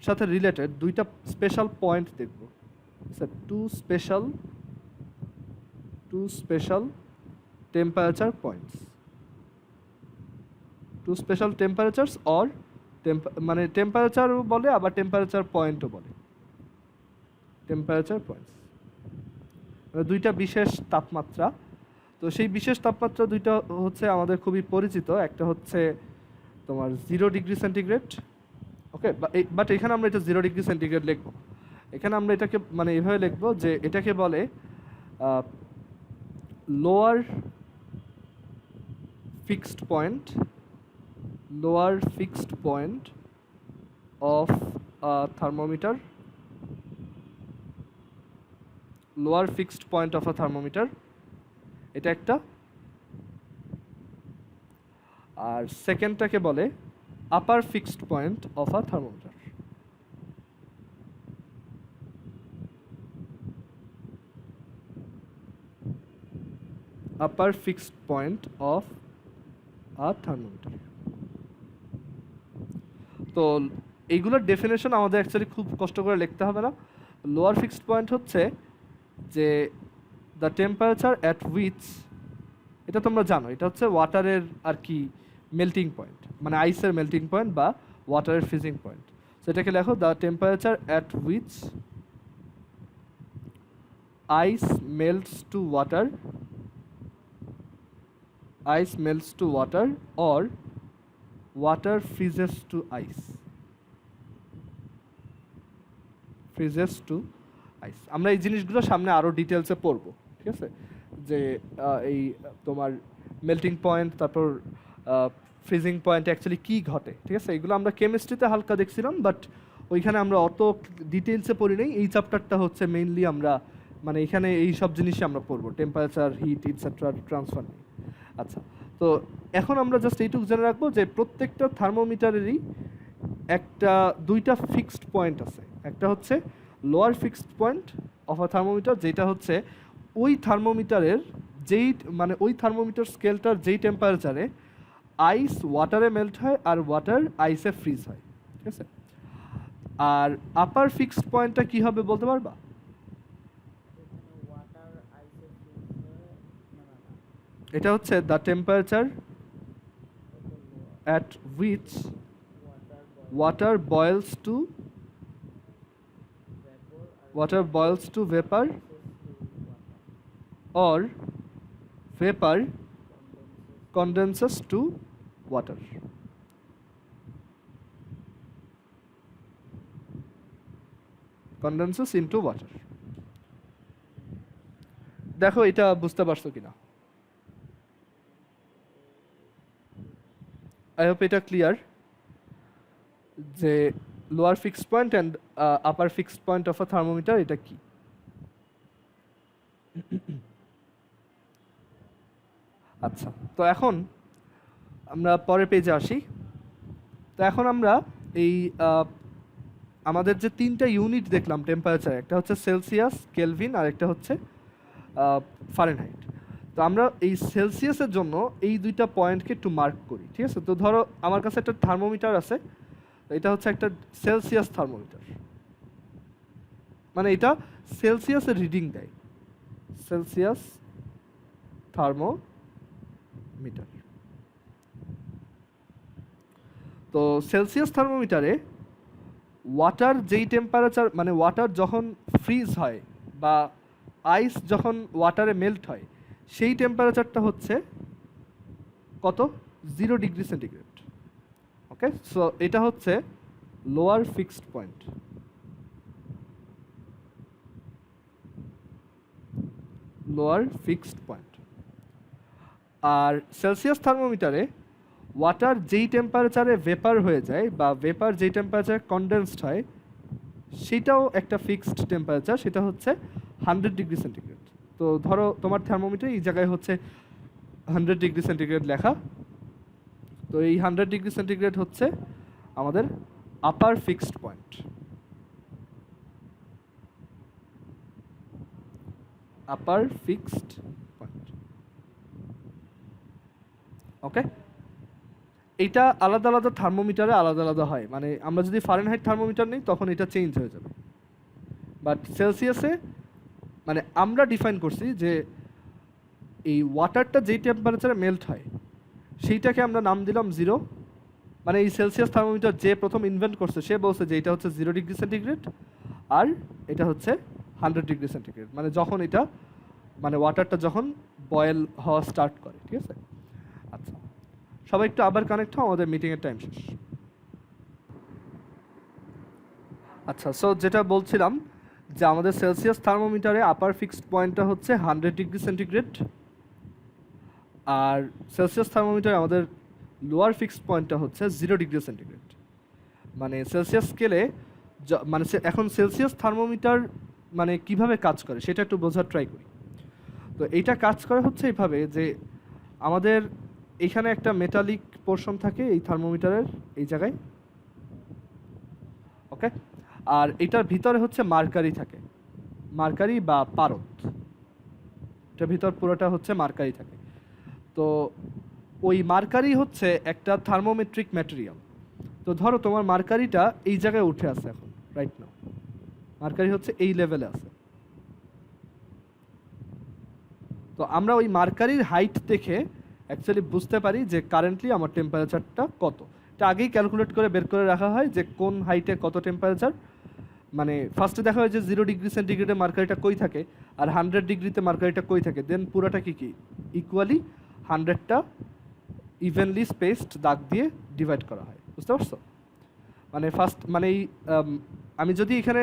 সাথে রিলেটেড দুইটা স্পেশাল পয়েন্ট দেখব। Sir, two special temperature points, two special temperatures or মানে টেম্পারেচারও বলে আবার টেম্পারেচার পয়েন্টও বলে। টেম্পারেচার পয়েন্টস দুইটা বিশেষ তাপমাত্রা। তো সেই বিশেষ তাপমাত্রা দুইটা হচ্ছে আমাদের খুবই পরিচিত। একটা হচ্ছে তোমার 0 ডিগ্রি সেন্টিগ্রেড। ওকে, বাট এখানে আমরা এটা 0 ডিগ্রি সেন্টিগ্রেড লিখবো। এখানে আমরা এটাকে মানে এভাবে লিখবো যে এটাকে বলে lower fixed point of thermometer, lower fixed point of a thermometer, এটা একটা। আর সেকেন্ডটাকে বলে upper fixed point of a thermometer. Upper fixed point of a thermometer. তো এইগুলোর ডেফিনেশন আমাদের অ্যাকচুয়ালি খুব কষ্ট করে লিখতে হবে না। লোয়ার ফিক্সড পয়েন্ট হচ্ছে যে দ্য টেম্পারেচার অ্যাট উইচ, এটা তোমরা জানো, এটা হচ্ছে ওয়াটারের আর কি মেল্টিং পয়েন্ট, মানে আইসের মেল্টিং পয়েন্ট বা ওয়াটারের ফ্রিজিং পয়েন্ট। সো এটাকে লেখো the temperature at which ice melts to water, ice melts to water or water freezes to ice. Freezes to ice. আমরা এই জিনিসগুলো সামনে আরো ডিটেলসে পড়বো, ঠিক আছে? যে এই তোমার মেল্টিং পয়েন্ট, তারপর ফ্রিজিং পয়েন্টে অ্যাকচুয়ালি কী ঘটে, ঠিক আছে? এগুলো আমরা কেমিস্ট্রিতে হালকা দেখছিলাম, বাট ওইখানে আমরা অত ডিটেলসে পড়ি নাই। এই চ্যাপ্টারটা হচ্ছে মেইনলি আমরা মানে এখানে এই সব জিনিসই আমরা পড়বো, টেম্পারেচার, হিট, ইটসেট্রা, ট্রান্সফার নিয়ে। আচ্ছা, তো এখন আমরা জাস্ট এইটুকু জেনে রাখবো যে প্রত্যেকটা থার্মোমিটারেরই একটা দুইটা ফিক্সড পয়েন্ট আছে। একটা হচ্ছে lower fixed point of a thermometer, যেটা হচ্ছে ওই থার্মোমিটারের যেই মানে ওই থার্মোমিটার স্কেলটার যেই টেম্পারেচারে আইস ওয়াটারে মেল্ট হয় আর ওয়াটার আইসে ফ্রিজ হয়, ঠিক আছে? আর আপার ফিক্সড পয়েন্টটা কী হবে বলতে পারবা? এটা হচ্ছে the temperature at which water boils to vapor or vapor condenses to water. Condenses into water. দেখো এটা বুঝতে পারছো কিনা? আই হোপ এটা ক্লিয়ার যে lower fixed point and upper fixed point of a thermometer এটা কি। আচ্ছা, তো এখন আমরা পরের পেজে আসি। তো এখন আমরা এই আমাদের যে তিনটা ইউনিট দেখলাম টেম্পারেচার, একটা হচ্ছে সেলসিয়াস, কেলভিন, আর একটা হচ্ছে ফারেনহাইট। তো আমরা এই সেলসিয়াসের জন্য এই দুইটা পয়েন্টকে একটু মার্ক করি, ঠিক আছে? তো ধরো আমার কাছে একটা থার্মোমিটার আছে, এটা হচ্ছে একটা সেলসিয়াস থার্মোমিটার, মানে এটা সেলসিয়াসের রিডিং দেয়, সেলসিয়াস থার্মোমিটার। তো সেলসিয়াস থার্মোমিটারে ওয়াটার যেই টেম্পারেচার মানে ওয়াটার যখন ফ্রিজ হয় বা আইস যখন ওয়াটারে মেল্ট হয় সেই টেম্পারেচারটা হচ্ছে কত? 0 ডিগ্রি সেন্টিগ্রেড। ওকে, সো এটা হচ্ছে lower fixed point. Lower fixed point. আর সেলসিয়াস থার্মোমিটারে ওয়াটার যেই টেম্পারেচারে ভেপার হয়ে যায় বা ভেপার যেই টেম্পারেচারে কনডেন্সড হয় সেটাও একটা ফিক্সড টেম্পারেচার, সেটা হচ্ছে 100 ডিগ্রি সেন্টিগ্রেড। তো ধরো তোমার থার্মোমিটার এই জায়গায় হচ্ছে 100 ডিগ্রি সেন্টিগ্রেড লেখা, তো এই 100 ডিগ্রি সেন্টিগ্রেড হচ্ছে আমাদের আপার ফিক্সড পয়েন্ট। আপার ফিক্সড পয়েন্ট। ওকে, এটা আলাদা আলাদা থার্মোমিটারে আলাদা আলাদা হয়, মানে আমরা যদি ফারেনহাইট থার্মোমিটার নিই তখন এটা চেঞ্জ হয়ে যাবে, বাট সেলসিয়াসে মানে আমরা ডিফাইন করছি যে এই ওয়াটারটা যেই টেম্পারেচারে মেল্ট হয় সেইটাকে আমরা নাম দিলাম 0। মানে এই সেলসিয়াস থার্মোমিটার যে প্রথম ইনভেন্ট করছে সে বলছে যে এটা হচ্ছে 0 ডিগ্রি সেন্টিগ্রেড আর এটা হচ্ছে 100 ডিগ্রি সেন্টিগ্রেড, মানে যখন এটা মানে ওয়াটারটা যখন বয়েল হওয়া স্টার্ট করে, ঠিক আছে? আচ্ছা, সবাই একটু আবার কানেক্ট হও, আমাদের মিটিংয়ের টাইম শেষ। আচ্ছা, সো যেটা বলছিলাম যে আমাদের সেলসিয়াস থার্মোমিটারে আপার ফিক্সড পয়েন্টটা হচ্ছে 100 ডিগ্রি সেন্টিগ্রেড, আর সেলসিয়াস থার্মোমিটারে আমাদের লোয়ার ফিক্সড পয়েন্টটা হচ্ছে 0 ডিগ্রি সেন্টিগ্রেড। মানে সেলসিয়াস স্কেলে মানে এখন সেলসিয়াস থার্মোমিটার মানে কিভাবে কাজ করে সেটা একটু বোঝার ট্রাই করি। তো এইটা কাজ করে হচ্ছে এইভাবে যে আমাদের এখানে একটা মেটালিক পোর্শন থাকে এই থার্মোমিটারের এই জায়গায়, ওকে, আর এটার ভিতরে হচ্ছে মার্কারি থাকে, মার্কারি বা পারদ, এটার ভিতর পুরোটা হচ্ছে মার্কারি থাকে। তো ওই মার্কারি হচ্ছে একটা থার্মোমেট্রিক ম্যাটেরিয়াল। তো ধরো তোমার মার্কারিটা এই জায়গায় উঠে আছে এখন, রাইট নাও মার্কারি হচ্ছে এই লেভেলে আছে। তো আমরা ওই মার্কারির হাইট দেখে অ্যাকচুয়ালি বুঝতে পারি যে কারেন্টলি আমার টেম্পারেচারটা কত। এটা আগেই ক্যালকুলেট করে বের করে রাখা হয় যে কোন হাইটে কত টেম্পারেচার। মানে ফার্স্টে দেখা হয় যে 0 ডিগ্রি সেন্টিগ্রেডে মার্কারিটা কই থাকে আর 100 ডিগ্রিতে মার্কারিটা কই থাকে, দেন পুরোটা কি ইকুয়ালি 100টা ইভেনলি স্পেসড দাগ দিয়ে ডিভাইড করা হয়, বুঝতে পারছো? মানে ফার্স্ট মানে এই আমি যদি এখানে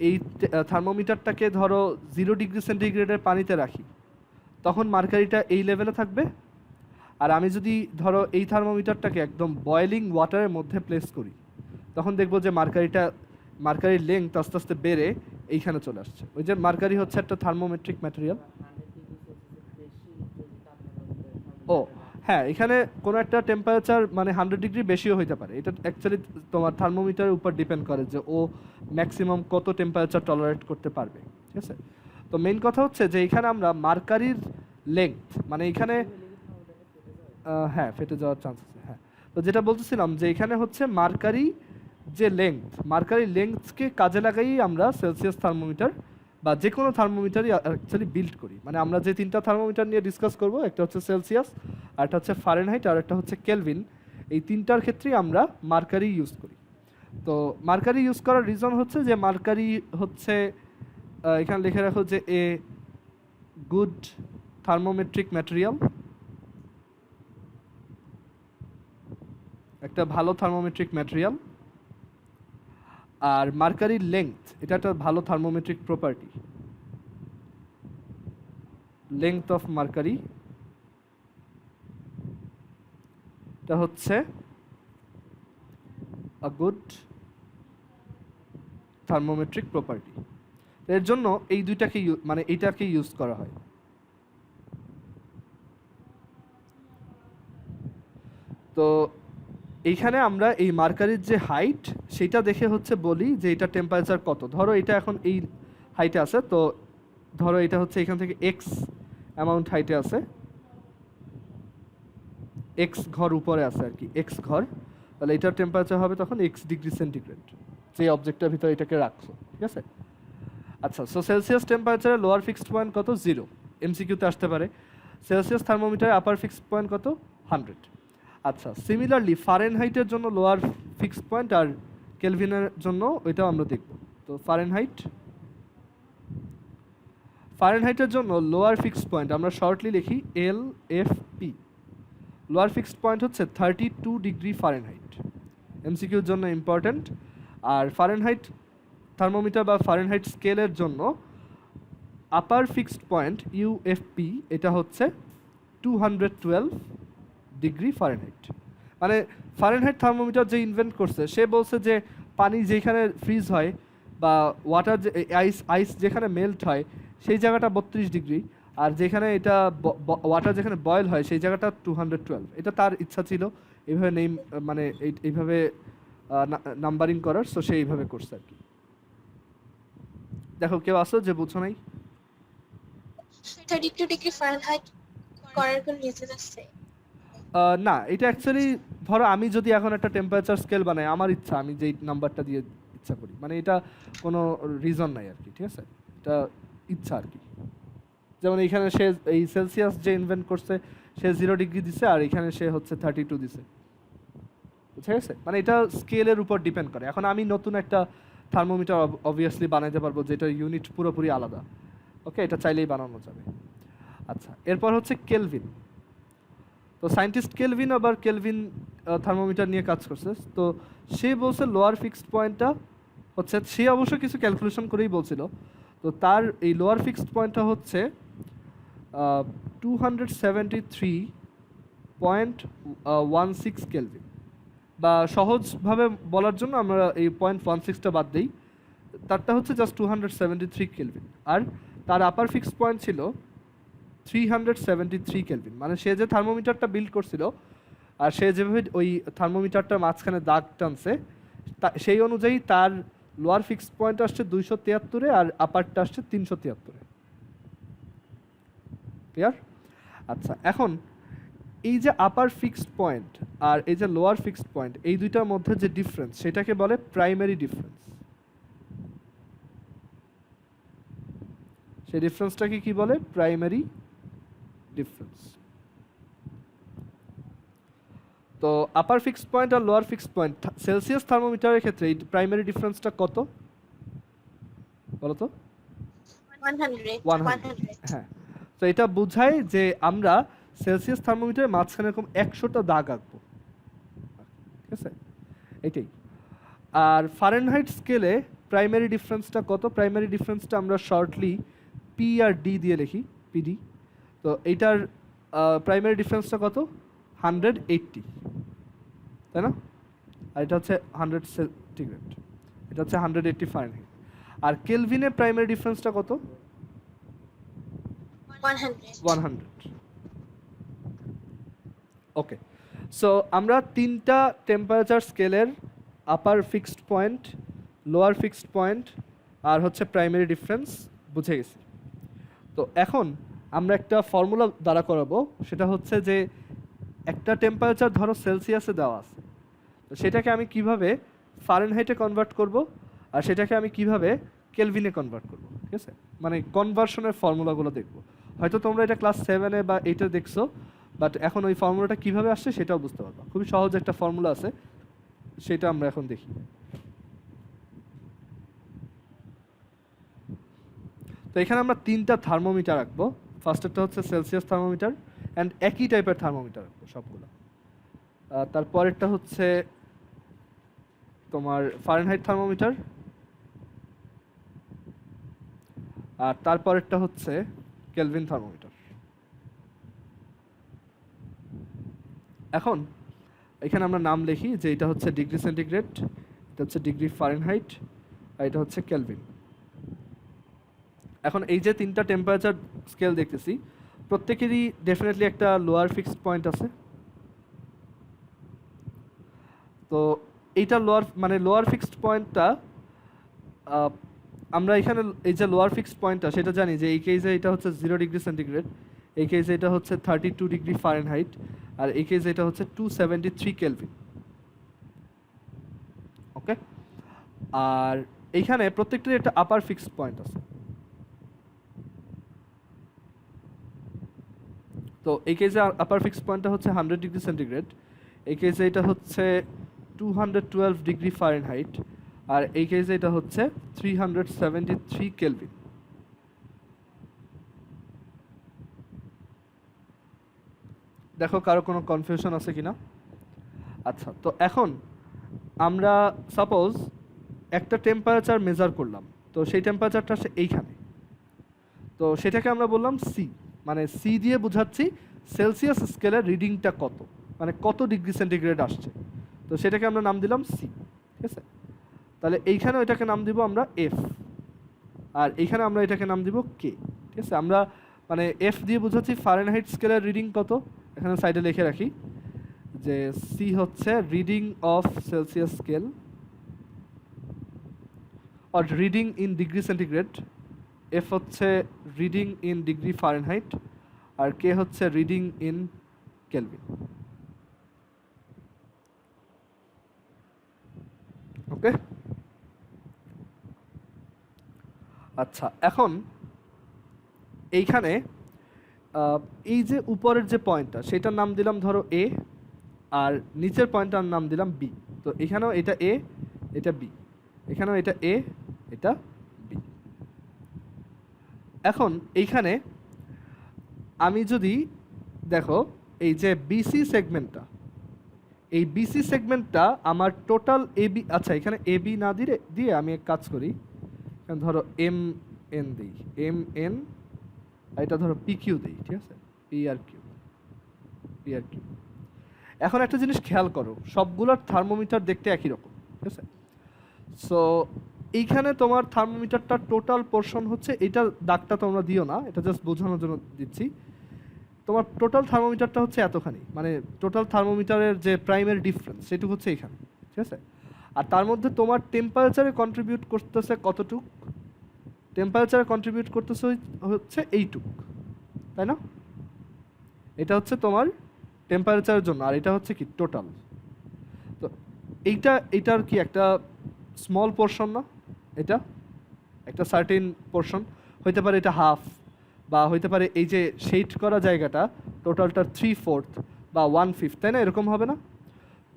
এই থার্মোমিটারটাকে ধরো 0 ডিগ্রি সেন্টিগ্রেডের পানিতে রাখি তখন মার্কারিটা এই লেভেলে থাকবে, আর আমি যদি ধরো এই থার্মোমিটারটাকে একদম বয়েলিং ওয়াটারের মধ্যে প্লেস করি, তখন দেখবো যে মার্কারির লেংথ আস্তে আস্তে বেড়ে এইখানে চলে আসছে। ওই যে মার্কারি হচ্ছে একটা থার্মোমেট্রিক ম্যাটেরিয়াল। ও হ্যাঁ, এখানে কোনো একটা টেম্পারেচার মানে 100 ডিগ্রি বেশিও হতে পারে। এটা অ্যাকচুয়ালি তোমার থার্মোমিটারের উপর ডিপেন্ড করে যে ও ম্যাক্সিমাম কত টেম্পারেচার টলারেট করতে পারবে, ঠিক আছে? তো মেইন কথা হচ্ছে যে এখানে আমরা মার্কারির লেংথ মানে এখানে হ্যাঁ ফেটে যাওয়ার চান্স আছে। হ্যাঁ, তো যেটা বলতেছিলাম যে এখানে হচ্ছে মার্কারি লেংথকে কাজে লাগাই আমরা সেলসিয়াস থার্মোমিটার বা যে কোনো থার্মোমিটারই অ্যাকচুয়ালি বিল্ড করি। মানে আমরা যে তিনটা থার্মোমিটার নিয়ে ডিসকাস করব, একটা হচ্ছে সেলসিয়াস, আর একটা হচ্ছে ফারেনহাইট, আর একটা হচ্ছে কেলভিন। এই তিনটার ক্ষেত্রেই আমরা মার্কারি ইউজ করি। তো মার্কারি ইউজ করার রিজন হচ্ছে যে মার্কারি হচ্ছে এখানে লিখে রাখো যে এ গুড থার্মোমেট্রিক ম্যাটেরিয়াল, একটা ভালো থার্মোমেট্রিক ম্যাটেরিয়াল। আর মার্কারির লেংথ এটা একটা ভালো থার্মোমেট্রিক প্রপার্টি। লেংথ অফ মার্কারি এটা হচ্ছে আ গুড থার্মোমেট্রিক প্রপার্টি। এর জন্য এই দুইটাকে মানে এইটাকে ইউজ করা হয়। তো এইখানে আমরা এই মার্কারির যে হাইট সেটা দেখে হচ্ছে বলি যে এটা টেম্পারেচার কত। ধরো এটা এখন এই হাইটে আছে, তো ধরো এটা হচ্ছে এখান থেকে এক্স অ্যামাউন্ট হাইটে আছে, এক্স ঘর উপরে আছে আর কি, এক্স ঘর, তাহলে এটার টেম্পারেচার হবে তখন এক্স ডিগ্রি সেন্টিগ্রেড, যে অবজেক্টের ভিতরে এটাকে রাখছো, ঠিক আছে? আচ্ছা, সো সেলসিয়াস টেম্পারেচারের লোয়ার ফিক্সড পয়েন্ট কত? 0। এমসিকিউতে আসতে পারে। সেলসিয়াস থার্মোমিটারের আপার ফিক্সড পয়েন্ট কত? 100। আচ্ছা, সিমিলারলি ফারেনহাইটের জন্য লোয়ার ফিক্সড পয়েন্ট আর কেলভিনের জন্য ওইটাও আমরা দেখব। তো ফারেনহাইটের জন্য লোয়ার ফিক্সড পয়েন্ট আমরা শর্টলি লিখি LFP। লোয়ার ফিক্সড পয়েন্ট হচ্ছে 32 ডিগ্রি ফারেনহাইট, এমসিকিউর জন্য ইম্পর্ট্যান্ট। আর ফারেনহাইট থার্মোমিটার বা ফারেনহাইট স্কেলের জন্য আপার ফিক্সড পয়েন্ট UFP এটা হচ্ছে 212 ডিগ্রি ফারেনহাইট। মানে ফারেনহাইট থার্মোমিটার যে ইনভেন্ট করছে সে বলছে যে পানি যেখানে ফ্রিজ হয় বা ওয়াটার যে আইস যেখানে মেল্ট হয় সেই জায়গাটা 32 ডিগ্রি, আর যেখানে এটা ওয়াটার যেখানে বয়েল হয় সেই জায়গাটা 212। এটা তার ইচ্ছা ছিল এইভাবে নেম মানে এইভাবে নাম্বারিং করার, সো সে এইভাবে করছে আর কি। দেখো কেউ আসো যে বুঝছো নাই? 32 ডিগ্রি ফারেনহাইট করার কোন রিজন আছে? না, এটা অ্যাকচুয়ালি ধরো আমি যদি এখন একটা টেম্পারেচার স্কেল বানাই, আমার ইচ্ছা আমি যেই নাম্বারটা দিয়ে ইচ্ছা করি, মানে এটা কোনো রিজন নাই আর কি, ঠিক আছে? এটা ইচ্ছা আর কি। যেমন এইখানে সে এই সেলসিয়াস যে ইনভেন্ট করছে সে 0 ডিগ্রি দিছে, আর এখানে সে হচ্ছে 32 দিছে, বুঝা গেছে? মানে এটা স্কেলের উপর ডিপেন্ড করে। এখন আমি নতুন একটা থার্মোমিটার অবভিয়াসলি বানাইতে পারবো যেটা ইউনিট পুরোপুরি আলাদা, ওকে, এটা চাইলেই বানানো যাবে। আচ্ছা, এরপর হচ্ছে কেলভিন। তো সায়েন্টিস্ট কেলভিন আবার কেলভিন থার্মোমিটার নিয়ে কাজ করছে। তো সে বলছে লোয়ার ফিক্সড পয়েন্টটা হচ্ছে, সে অবশ্য কিছু ক্যালকুলেশন করেই বলছিল, তো তার এই লোয়ার ফিক্সড পয়েন্টটা হচ্ছে 273.16 কেলভিন, বা সহজভাবে বলার জন্য আমরা এই 0.16টা বাদ দিই, তারটা হচ্ছে জাস্ট 273 কেলভিন। আর তার আপার ফিক্সড পয়েন্ট ছিল 373 কেলভিন। মানে সে যে থার্মোমিটারটা বিল্ড করছিল আর সে যেভাবে ওই থার্মোমিটারটার মাঝখানে দাগ টানছে সেই অনুযায়ী তার লোয়ার ফিক্সড পয়েন্ট আসছে 273-এ আর আপারটা আসছে 373-এ। ক্লিয়ার? আচ্ছা, এখন এই যে আপার ফিক্সড পয়েন্ট আর এই যে লোয়ার ফিক্সড পয়েন্ট, এই দুইটার মধ্যে যে ডিফারেন্স সেটাকে বলে প্রাইমারি ডিফারেন্স। সেই ডিফারেন্সটাকে কি বলে? Primary difference. তো আপার ফিক্সড পয়েন্ট আর লোয়ার ফিক্সড পয়েন্ট সেলসিয়াস থার্মোমিটারের ক্ষেত্রে এই প্রাইমারি ডিফারেন্সটা কত বলো তো? 100। হ্যাঁ, তো এটা বোঝায় যে আমরা সেলসিয়াস থার্মোমিটারের মাঝখানে এরকম 100টা দাগ আঁকবো, ঠিক আছে? এটাই। আর ফারেনহাইট স্কেলে প্রাইমারি ডিফারেন্সটা কত? প্রাইমারি ডিফারেন্সটা আমরা শর্টলি পি আর ডি দিয়ে লিখি, পিডি। তো এইটার প্রাইমারি ডিফারেন্সটা কত? 180, তাই না? আর এটা হচ্ছে 100 সেন্টিগ্রেড, এটা হচ্ছে 180 ফারেনহাইট। আর কেলভিনে প্রাইমারি ডিফারেন্সটা কত? 100। ওকে, সো আমরা তিনটা টেম্পারেচার স্কেলের upper fixed point, lower fixed point আর হচ্ছে প্রাইমারি ডিফারেন্স বুঝে গেছি। তো এখন আমরা একটা ফর্মুলা দ্বারা করাবো, সেটা হচ্ছে যে একটা টেম্পারেচার ধরো সেলসিয়াসে দেওয়া আছে, তো সেটাকে আমি কিভাবে ফারেনহাইটে কনভার্ট করব আর সেটাকে আমি কিভাবে কেলভিনে কনভার্ট করব, ঠিক আছে? মানে কনভার্সনের ফর্মুলাগুলো দেখব। হয়তো তোমরা এটা ক্লাস 7-এ বা 8-এ দেখছো, বাট এখন ওই ফর্মুলাটা কিভাবে আসছে সেটাও বুঝতে পারবা। খুবই সহজ একটা ফর্মুলা আছে, সেটা আমরা এখন দেখি। তো এখানে আমরা তিনটা থার্মোমিটার রাখবো। ফার্স্টেরটা হচ্ছে সেলসিয়াস থার্মোমিটার, অ্যান্ড একই টাইপের থার্মোমিটার রাখবো সবগুলো। তারপরেরটা হচ্ছে তোমার ফারেনহাইট থার্মোমিটার, আর তারপরেরটা হচ্ছে কেলভিন থার্মোমিটার। এখন এখানে আমরা নাম লিখি যে এটা হচ্ছে ডিগ্রি সেন্টিগ্রেড, এটা হচ্ছে ডিগ্রি ফারেনহাইট, আর এটা হচ্ছে কেলভিন। এখন এই যে তিনটা টেম্পারেচার স্কেল দেখতেছি, প্রত্যেকেরই ডেফিনেটলি একটা লোয়ার ফিক্সড পয়েন্ট আছে। তো এইটা লোয়ার ফিক্সড পয়েন্টটা আমরা এখানে এই যে লোয়ার ফিক্সড পয়েন্টটা সেটা জানি যে এই কেসে এটা হচ্ছে 0 ডিগ্রি সেন্টিগ্রেড, এই কেসে এটা হচ্ছে 32 ডিগ্রি ফারেনহাইট, আর এই কেসে এটা হচ্ছে 273 কেলভিন। ওকে, আর এইখানে প্রত্যেকটার একটা আপার ফিক্সড পয়েন্ট আছে। তো এই কেসে আপার ফিক্সড পয়েন্টটা হচ্ছে 100 ডিগ্রি সেন্টিগ্রেড, এই কেসে এটা হচ্ছে 212 ডিগ্রি ফারেনহাইট, আর এই কেসে এটা হচ্ছে 373 কেলভিন। দেখো কারো কোনো কনফিউশন আছে কিনা? আচ্ছা, তো এখন আমরা সাপোজ একটা টেম্পারেচার মেজার করলাম, তো সেই টেম্পারেচারটা আসে এইখানে, তো সেটাকে আমরা বললাম সি, মানে সি দিয়ে বোঝাচ্ছি সেলসিয়াস স্কেলের রিডিংটা কত, মানে কত ডিগ্রি সেন্টিগ্রেড আসছে, তো সেটাকে আমরা নাম দিলাম সি, ঠিক আছে? তাহলে এইখানে এটাকে নাম দিব আমরা এফ, আর এইখানে আমরা এটাকে নাম দিব কে, ঠিক আছে? আমরা মানে এফ দিয়ে বোঝাচ্ছি ফারেনহাইট স্কেলের রিডিং কত, এখানে সাইডে লিখে রাখি যে সি হচ্ছে রিডিং অফ সেলসিয়াস স্কেল আর reading in degree centigrade, F হচ্ছে রিডিং ইন ডিগ্রি ফারেনহাইট, আর কে হচ্ছে রিডিং ইন কেলভিন। ওকে, আচ্ছা, এখন এইখানে এই যে উপরের যে পয়েন্টটা সেটার নাম দিলাম ধরো এ, আর নিচের পয়েন্টটার নাম দিলাম বি। তো এখানেও এটা এ, এটা বি, এখানেও এটা এ, এটা বি। এখন এইখানে আমি যদি দেখো এই যে বিসি সেগমেন্টটা, এই বিসি সেগমেন্টটা আমার টোটাল এবি, আচ্ছা এখানে এবি না দিয়ে আমি এক কাজ করি, এখানে ধরো এম এন দিই, এম এন, আর এটা ধরো পি কিউ দিই, ঠিক আছে? P R Q, P R Q. এখন একটা জিনিস খেয়াল করো, সবগুলোর থার্মোমিটার দেখতে একই রকম, ঠিক আছে? সো এইখানে তোমার থার্মোমিটারটা টোটাল পোর্শন হচ্ছে, এইটা দাগটা তোমরা দিও না, এটা জাস্ট বোঝানোর জন্য দিচ্ছি। তোমার টোটাল থার্মোমিটারটা হচ্ছে এতখানি, মানে টোটাল থার্মোমিটারের যে প্রাইমারি ডিফারেন্স সেটুকু হচ্ছে এখানে, ঠিক আছে? আর তার মধ্যে তোমার টেম্পারেচারে কন্ট্রিবিউট করতেছে কতটুক, টেম্পারেচারে কন্ট্রিবিউট করতেছে হচ্ছে এইটুক, তাই না? এটা হচ্ছে তোমার টেম্পারেচারের জন্য, আর এটা হচ্ছে কি টোটাল। তো এইটার কি একটা স্মল পোর্শন না, এটা একটা সার্টেন পোর্শন হইতে পারে, এটা হাফ, বা হইতে পারে এই যে শেড করা জায়গাটা টোটালটার 3/4 বা 1/5, তাই না? এরকম হবে না?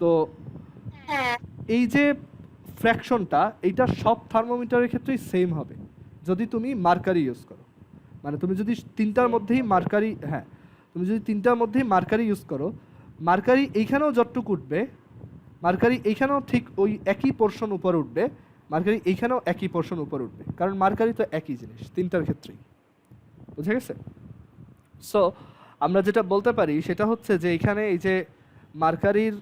তো হ্যাঁ, এই যে ফ্র্যাকশনটা, এইটা সব থার্মোমিটারের ক্ষেত্রেই সেম হবে যদি তুমি মার্কারি ইউজ করো। মানে তুমি যদি তিনটার মধ্যেই মার্কারি, হ্যাঁ, তুমি যদি তিনটার মধ্যেই মার্কারি ইউজ করো, মার্কারি এইখানেও যতটুকু উঠবে, মার্কারি এইখানেও ঠিক ওই একই পোর্শন উপরে উঠবে, মার্কারি এইখানেও একই পোর্শন উপরে উঠবে, কারণ মার্কারি তো একই জিনিস তিনটার ক্ষেত্রেই। বুঝে গেছে? সো আমরা যেটা বলতে পারি সেটা হচ্ছে যে এখানে এই যে মার্কারির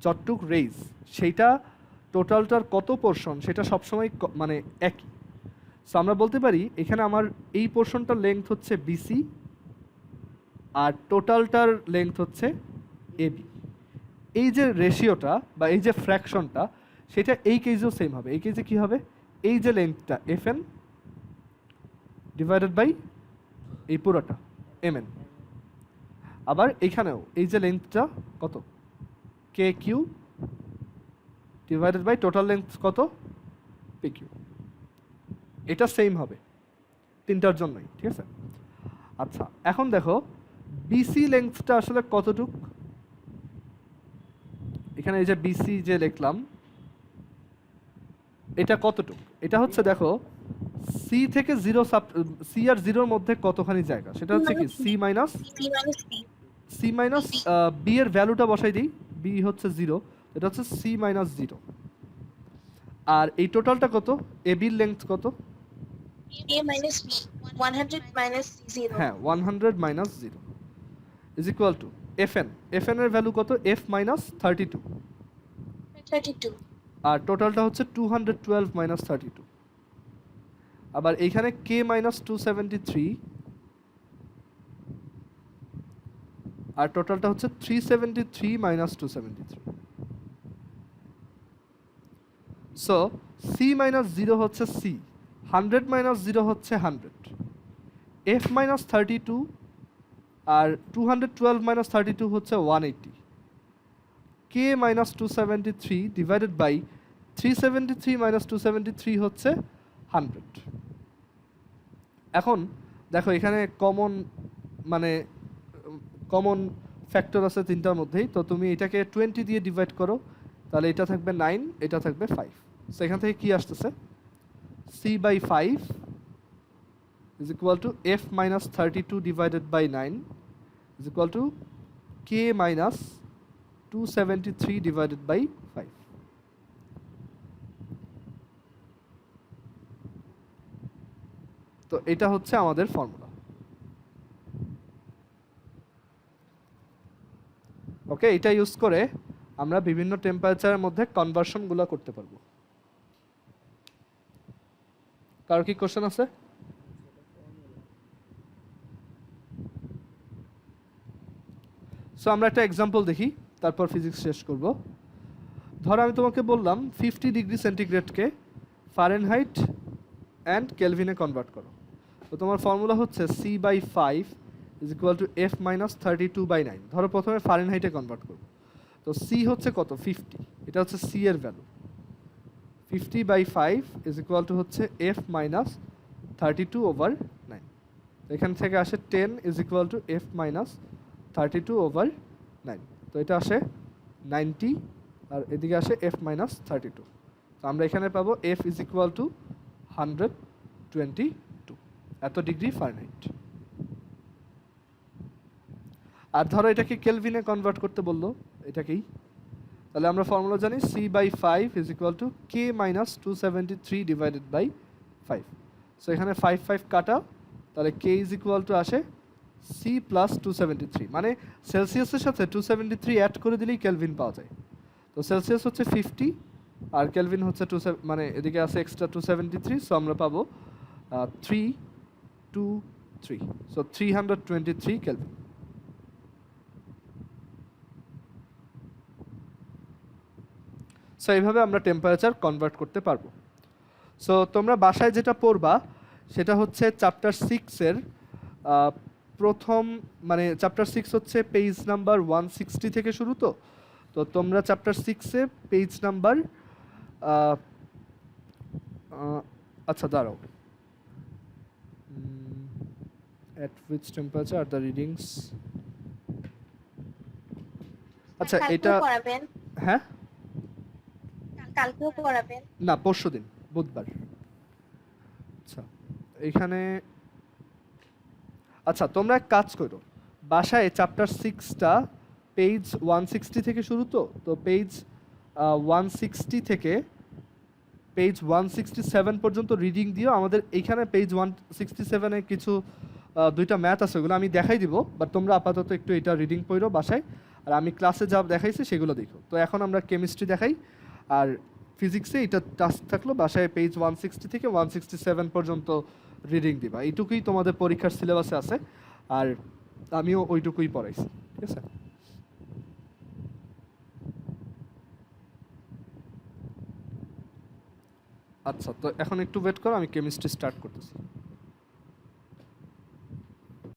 যতটুক রেজ সেইটা টোটালটার কত পোর্শন সেটা সবসময় মানে একই। সো আমরা বলতে পারি এখানে আমার এই পোর্শনটার লেংথ হচ্ছে বিসি আর টোটালটার লেংথ হচ্ছে এবি। এই যে রেশিওটা বা এই যে ফ্র্যাকশনটা সেটা এই কেজেও সেম হবে। এই কেজে কি হবে, এই যে লেংথটা এফ এন ডিভাইডেড বাই এই পুরোটা এম এন। আবার এইখানেও এই যে লেংথটা কত, K Q divided by total length কত, পি কিউ। এটা সেম হবে তিনটার জন্যই, ঠিক আছে। আচ্ছা এখন দেখো বিসি লেংথটা আসলে কতটুক। এখানে এই যে বিসি যে লিখলাম এটা কতটুক, এটা হচ্ছে দেখো সি থেকে জিরো সি আর জিরোর মধ্যে কতখানি জায়গা, সেটা হচ্ছে কি C minus C minus B এর ভ্যালুটা বসাই দিই, বি হচ্ছে জিরো, এটা হচ্ছে সি মাইনাস জিরো। আর এই টোটালটা কত, এ বির লেংথ কত, a minus b 100 minus 0 হ্যাঁ 100 minus zero is equal to F N. F N এর ভ্যালু কত, এফ মাইনাস 32, 32 আর টোটালটা হচ্ছে 212 মাইনাস 32। আবার এইখানে কে মাইনাস 273 আর টোটালটা হচ্ছে 373 minus 273। So C minus zero হচ্ছে সি, 100 মাইনাস জিরো হচ্ছে 100, এফ মাইনাস 32 আর 212 মাইনাস 32 হচ্ছে 180, কে মাইনাস 273 ডিভাইডেড বাই 373 মাইনাস 273 হচ্ছে 100। এখন দেখো এখানে কমন ফ্যাক্টর আছে তিনটার মধ্যেই, তো তুমি এটাকে 20 দিয়ে ডিভাইড করো, তাহলে এটা থাকবে 9, এটা থাকবে 5। সেখান থেকে কি আসতেছে, C by 5 is equal to F minus 32 divided by 9 is equal to K minus 273 divided by 5। তো এটা হচ্ছে আমাদের ফর্মুলা। ওকে, এটা ইউজ করে আমরা বিভিন্ন টেম্পারেচারের মধ্যে কনভার্সনগুলো করতে পারবো। কারো কি কোশ্চেন আছে? সো আমরা একটা এক্সাম্পল দেখি, তারপর ফিজিক্স শেষ করব। ধরো আমি তোমাকে বললাম 50 ডিগ্রি সেন্টিগ্রেডকে ফারেনহাইট অ্যান্ড কেলভিনে কনভার্ট করো। তো তোমার ফর্মুলা হচ্ছে C by 5 is equal to F minus 32 by 9। ধরো প্রথমে ফারেনহাইটে কনভার্ট করবো, তো সি হচ্ছে কত 50, এটা হচ্ছে সি এর value, 50 by 5 is equal to হচ্ছে এফ মাইনাস 32 ওভার 9। তো এখান থেকে আসে 10 is equal to F minus 32 over 9, তো এটা আসে 90 আর এদিকে আসে এফ মাইনাস 32। তো আমরা এখানে পাবো এফ ইজ ইকুয়াল টু 122 এত ডিগ্রি ফারেনহাইট। আর ধরো এটাকে কেলভিনে কনভার্ট করতে বললো, এটাকেই, তাহলে আমরা ফর্মুলা জানি C by 5 is equal to K minus 273 divided by 5। So এখানে 5 5 কাটা, তাহলে কে ইজ ইকুয়াল টু আসে সি প্লাস 273, মানে সেলসিয়াসের সাথে 273 অ্যাড করে দিলেই কেলভিন পাওয়া যায়। তো সেলসিয়াস হচ্ছে 50 আর কেলভিন হচ্ছে মানে এদিকে আছে এক্সট্রা 273, সো আমরা পাবো 323, সো 323 কেলভিন। সো এইভাবে আমরা টেম্পারেচার কনভার্ট করতে পারবো। সো তোমরা বাসায় যেটা পড়বা সেটা হচ্ছে চ্যাপ্টার 6-এর প্রথম, মানে চ্যাপ্টার 6 হচ্ছে পেজ নাম্বার 160 থেকে শুরু। তো তো তোমরা চ্যাপ্টার 6-এ পেজ নাম্বার আচ্ছা দাঁড়াও, at which temperature are the readings, আচ্ছা এটা হ্যাঁ কালকেও পড়াবেন না পরশুদিন বুধবার। আচ্ছা এখানে, আচ্ছা তোমরা এক কাজ করো, বাসায় চ্যাপ্টার 6টা পেজ 160 থেকে শুরু। তো তো পেজ 160 থেকে পেজ 167 পর্যন্ত রিডিং দিও। আমাদের এইখানে পেজ 167-এ কিছু দুইটা ম্যাথ আছে ওগুলো আমি দেখাই দিব, বাট তোমরা আপাতত একটু এটা রিডিং পড়ো বাসায়, আর আমি ক্লাসে যা দেখাইছি সেগুলো দেখো। তো এখন আমরা কেমিস্ট্রি দেখাই, আর ফিজিক্সে এটা টাস্ক থাকলো বাসায় পেজ 160 থেকে 167 পর্যন্ত রিডিং দিবা। এইটুকুই তোমাদের পরীক্ষার সিলেবাসে আছে, আর আমিও ওইটুকুই পড়াইছি, ঠিক আছে? আচ্ছা, তো এখন একটু ওয়েট করো, আমি কেমিস্ট্রি স্টার্ট করতেছি।